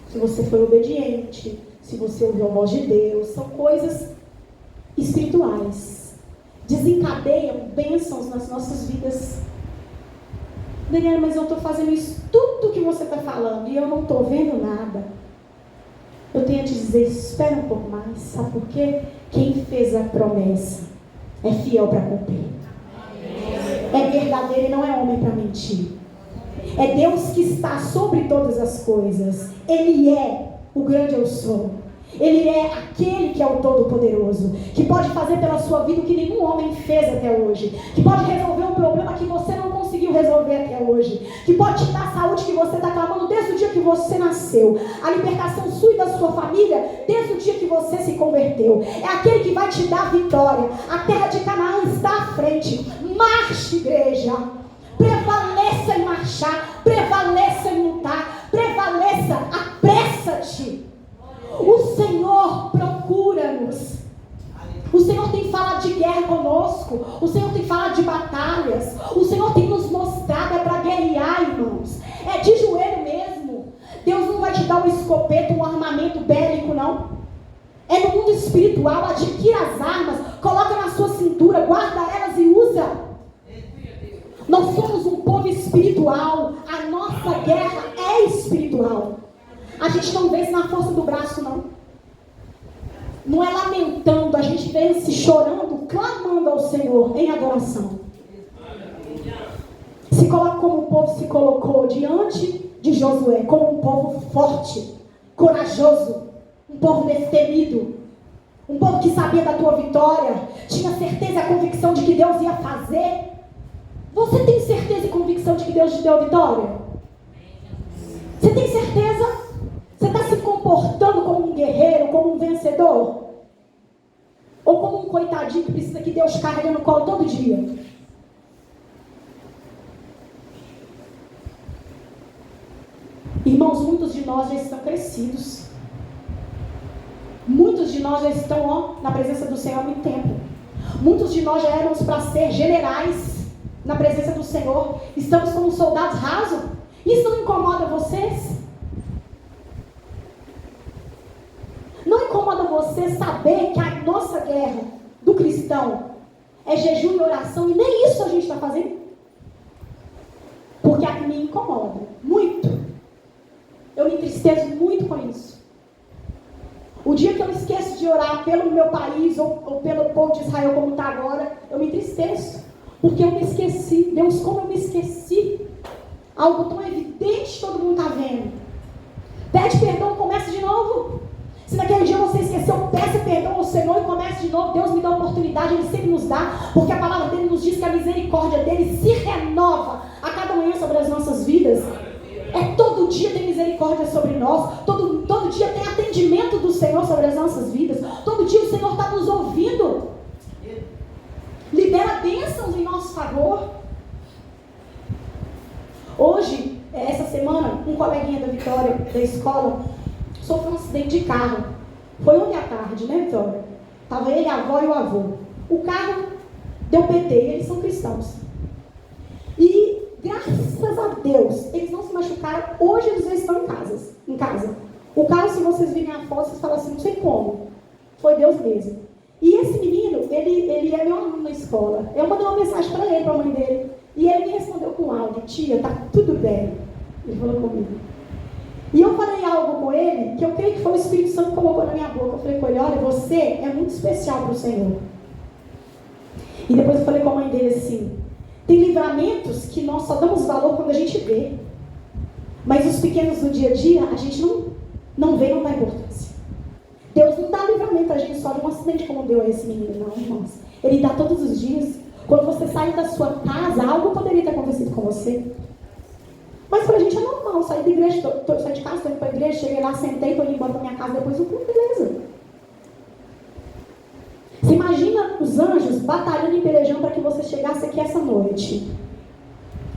Se você foi obediente, se você ouviu a voz de Deus, são coisas espirituais. Desencadeiam bênçãos nas nossas vidas. Daniela, mas eu estou fazendo isso, tudo que você está falando, e eu não estou vendo nada. Eu tenho a te dizer, espera um pouco mais. Sabe por quê? Quem fez a promessa é fiel para cumprir. É verdadeiro e não é homem para mentir. É Deus que está sobre todas as coisas. Ele é o grande eu sou. Ele é aquele que é o Todo-Poderoso, que pode fazer pela sua vida o que nenhum homem fez até hoje, que pode resolver um problema que você não conseguiu resolver até hoje, que pode te dar a saúde que você está clamando desde o dia que você nasceu, a libertação sua e da sua família desde o dia que você se converteu. É aquele que vai te dar vitória. A terra de Canaã está à frente. Marche, igreja. Prevaleça em marchar, prevaleça em lutar, prevaleça, apressa-te. O Senhor dar uma escopeta, um armamento bélico, não. É no mundo espiritual. Adquira as armas, coloca na sua cintura, guarda elas e usa. Nós somos um povo espiritual. A nossa guerra é espiritual. A gente não vence na força do braço, não. Não é lamentando, a gente vence chorando, clamando ao Senhor em adoração. Se coloca como o povo se colocou diante de Josué, como um povo forte, corajoso, um povo destemido, um povo que sabia da tua vitória, tinha certeza e a convicção de que Deus ia fazer. Você tem certeza e convicção de que Deus te deu a vitória? Você tem certeza? Você está se comportando como um guerreiro, como um vencedor? Ou como um coitadinho que precisa que Deus carregue no colo todo dia? Irmãos, muitos de nós já estão crescidos. Muitos de nós já estão na presença do Senhor há muito tempo. Muitos de nós já éramos para ser generais na presença do Senhor. Estamos como soldados rasos. Isso não incomoda vocês? Não incomoda você saber que a nossa guerra do cristão é jejum e oração e nem isso a gente está fazendo? Porque a me incomoda muito. Eu me entristeço muito com isso. O dia que eu esqueço de orar pelo meu país ou pelo povo de Israel como está agora, eu me entristeço. Porque eu me esqueci. Deus, como eu me esqueci. Algo tão evidente todo mundo está vendo. Pede perdão, comece de novo. Se naquele dia você esqueceu, peça perdão ao Senhor e comece de novo. Deus me dá oportunidade, Ele sempre nos dá. Porque a palavra dEle nos diz que a misericórdia dEle se renova a cada manhã sobre as nossas vidas. Todo dia tem misericórdia sobre nós. Todo dia tem atendimento do Senhor sobre as nossas vidas. Todo dia o Senhor está nos ouvindo. Libera bênçãos em nosso favor. Hoje, essa semana, um coleguinha da Vitória, da escola, sofreu um acidente de carro. Foi ontem à tarde, né, Vitória? Estava ele, a avó e o avô. O carro deu PT, eles são cristãos. E, graças a Deus, eles não se machucaram. Hoje eles já estão em casa. O carro, se vocês virem a foto, vocês falam assim, não sei como. Foi Deus mesmo. E esse menino, ele é meu aluno na escola. Eu mandei uma mensagem para ele, para a mãe dele. E ele me respondeu com áudio: tia, tá tudo bem. Ele falou comigo. E eu falei algo com ele, que eu creio que foi o Espírito Santo que colocou na minha boca. Eu falei com ele: olha, você é muito especial para o Senhor. E depois eu falei com a mãe dele assim: tem livramentos que nós só damos valor quando a gente vê. Mas os pequenos do dia a dia, a gente não vê, não dá importância. Deus não dá livramento a gente só de um acidente como deu a esse menino, não, irmãos. Ele dá todos os dias. Quando você sai da sua casa, algo poderia ter acontecido com você. Mas pra gente é normal, sair da igreja, sair de casa, estou indo pra igreja, cheguei lá, sentei, estou indo embora pra minha casa, depois do culto, beleza. Você imagina os anjos batalhando e pelejando para que você chegasse aqui essa noite.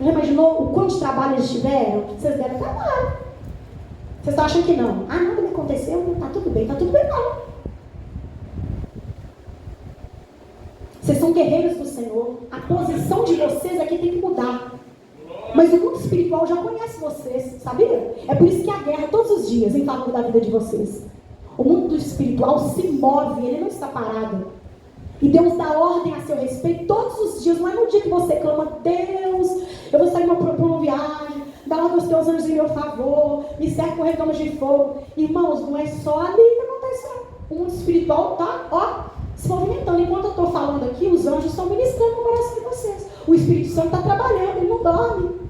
Já imaginou o quanto de trabalho eles tiveram? Vocês deram trabalho. Vocês estão achando que não? Ah, nada me aconteceu, tá tudo bem não. Vocês são guerreiros do Senhor. A posição de vocês aqui tem que mudar. Mas o mundo espiritual já conhece vocês, sabia? É por isso que há guerra todos os dias em favor da vida de vocês. O mundo espiritual se move, ele não está parado. E Deus dá ordem a seu respeito todos os dias. Não é no dia que você clama: Deus, eu vou sair para uma viagem, dá ordem aos teus anjos em meu favor, me serve com redomas de fogo. Irmãos, não é só ali que acontece. O mundo espiritual está, se movimentando. Enquanto eu estou falando aqui, os anjos estão ministrando no coração de vocês. O Espírito Santo está trabalhando, ele não dorme.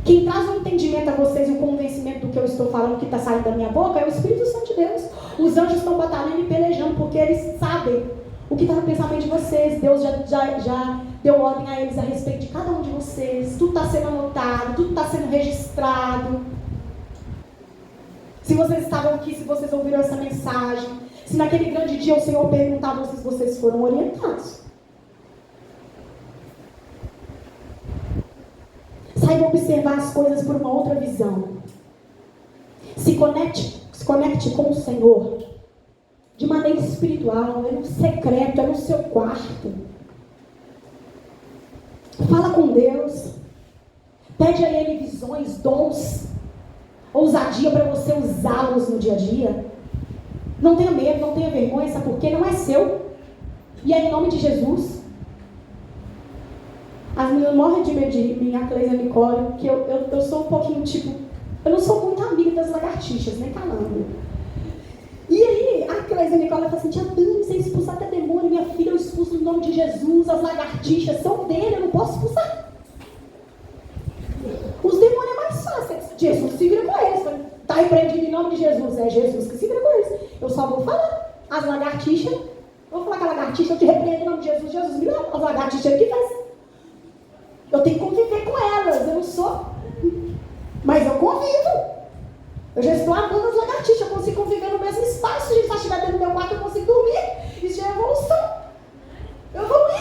Quem traz um entendimento a vocês e um convencimento do que eu estou falando, que está saindo da minha boca, é o Espírito Santo de Deus. Os anjos estão batalhando e pelejando, porque eles sabem o que está no pensamento de vocês. Deus já deu ordem a eles a respeito de cada um de vocês. Tudo está sendo anotado, tudo está sendo registrado. Se vocês estavam aqui, se vocês ouviram essa mensagem, se naquele grande dia o Senhor perguntava se vocês foram orientados. Saiba observar as coisas por uma outra visão. Se conecte com o Senhor de maneira espiritual, é no secreto, é no seu quarto. Fala com Deus. Pede a Ele visões, dons. ousadia para você usá-los no dia a dia. Não tenha medo, não tenha vergonha, sabe por quê? Não é seu. E é em nome de Jesus. As meninas morrem de medo de mim, a Cleisa e a Nicole, porque eu sou um pouquinho tipo... Eu não sou muito amiga das lagartixas, nem calando. E aí, a Cleisa e a Nicole falam assim, tia Dani, você expulsa até demônio, minha filha, eu expulso no nome de Jesus, as lagartixas são dele, eu não posso expulsar. Os demônios é mais fácil, Jesus se vira com eles. Está repreendido em nome de Jesus, é Jesus que se vira com eles. Eu só vou falar. As lagartixas, eu vou falar com a lagartixa, eu te repreendo em nome de Jesus, Jesus me dá. As lagartixas é que faz. Eu tenho que conviver com elas, eu não sou. Mas eu convivo. Eu já estou amando as lagartixas, eu consigo conviver no mesmo espaço. Se a gente está chegando dentro do meu quarto, eu consigo dormir. Isso já é evolução. Eu evoluí.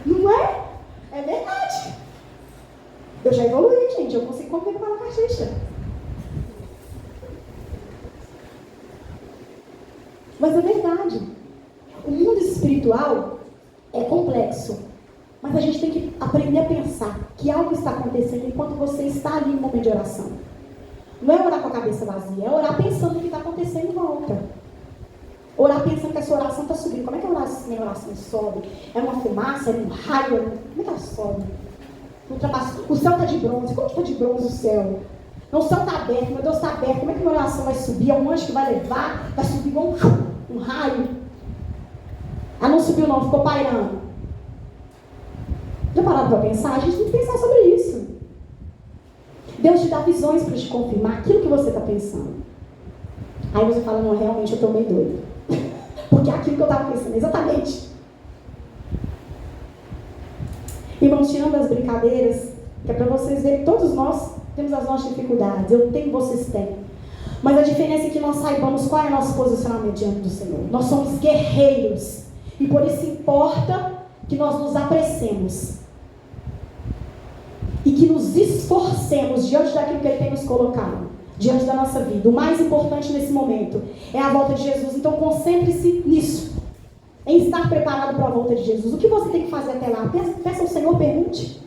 Não é? É verdade. Eu já evoluí, gente. Eu consigo conviver com a lagartixa. Mas é verdade. O mundo espiritual é complexo. Mas a gente tem que aprender a pensar que algo está acontecendo enquanto você está ali no momento de oração. Não é orar com a cabeça vazia, é orar pensando no que está acontecendo em volta. Orar pensando que a sua oração está subindo. Como é que a minha oração sobe? É uma fumaça? É um raio? Como é que ela sobe? O céu está de bronze. Como está de bronze o céu? Não, o céu está aberto, meu Deus está aberto. Como é que a minha oração vai subir? É um anjo que vai levar, vai subir igual um raio. Ah, não subiu não, ficou pairando. Já pararam para pensar? A gente tem que pensar sobre isso. Deus te dá visões para te confirmar aquilo que você está pensando. Aí você fala, não, realmente eu estou meio doido. Porque é aquilo que eu estava pensando, exatamente. Irmãos, tirando as brincadeiras, que é para vocês verem que todos nós temos as nossas dificuldades. Eu tenho, vocês têm. Mas a diferença é que nós saibamos qual é o nosso posicionamento diante do Senhor. Nós somos guerreiros. E por isso importa que nós nos apressemos. E que nos esforcemos diante daquilo que Ele tem nos colocado. Diante da nossa vida. O mais importante nesse momento é a volta de Jesus. Então concentre-se nisso. Em estar preparado para a volta de Jesus. O que você tem que fazer até lá? Peça ao Senhor, pergunte.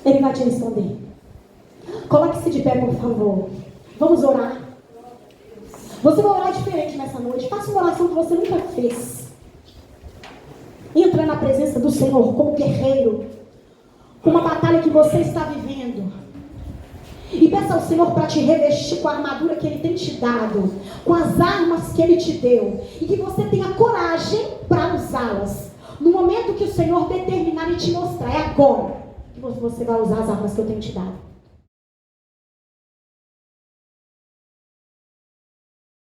Ele vai te responder. Coloque-se de pé, por favor. Vamos orar. Você vai orar diferente nessa noite. Faça uma oração que você nunca fez. Entra na presença do Senhor como guerreiro. Com uma batalha que você está vivendo. E peça ao Senhor para te revestir com a armadura que Ele tem te dado. Com as armas que Ele te deu. E que você tenha coragem para usá-las. No momento que o Senhor determinar e te mostrar. É agora que você vai usar as armas que eu tenho te dado.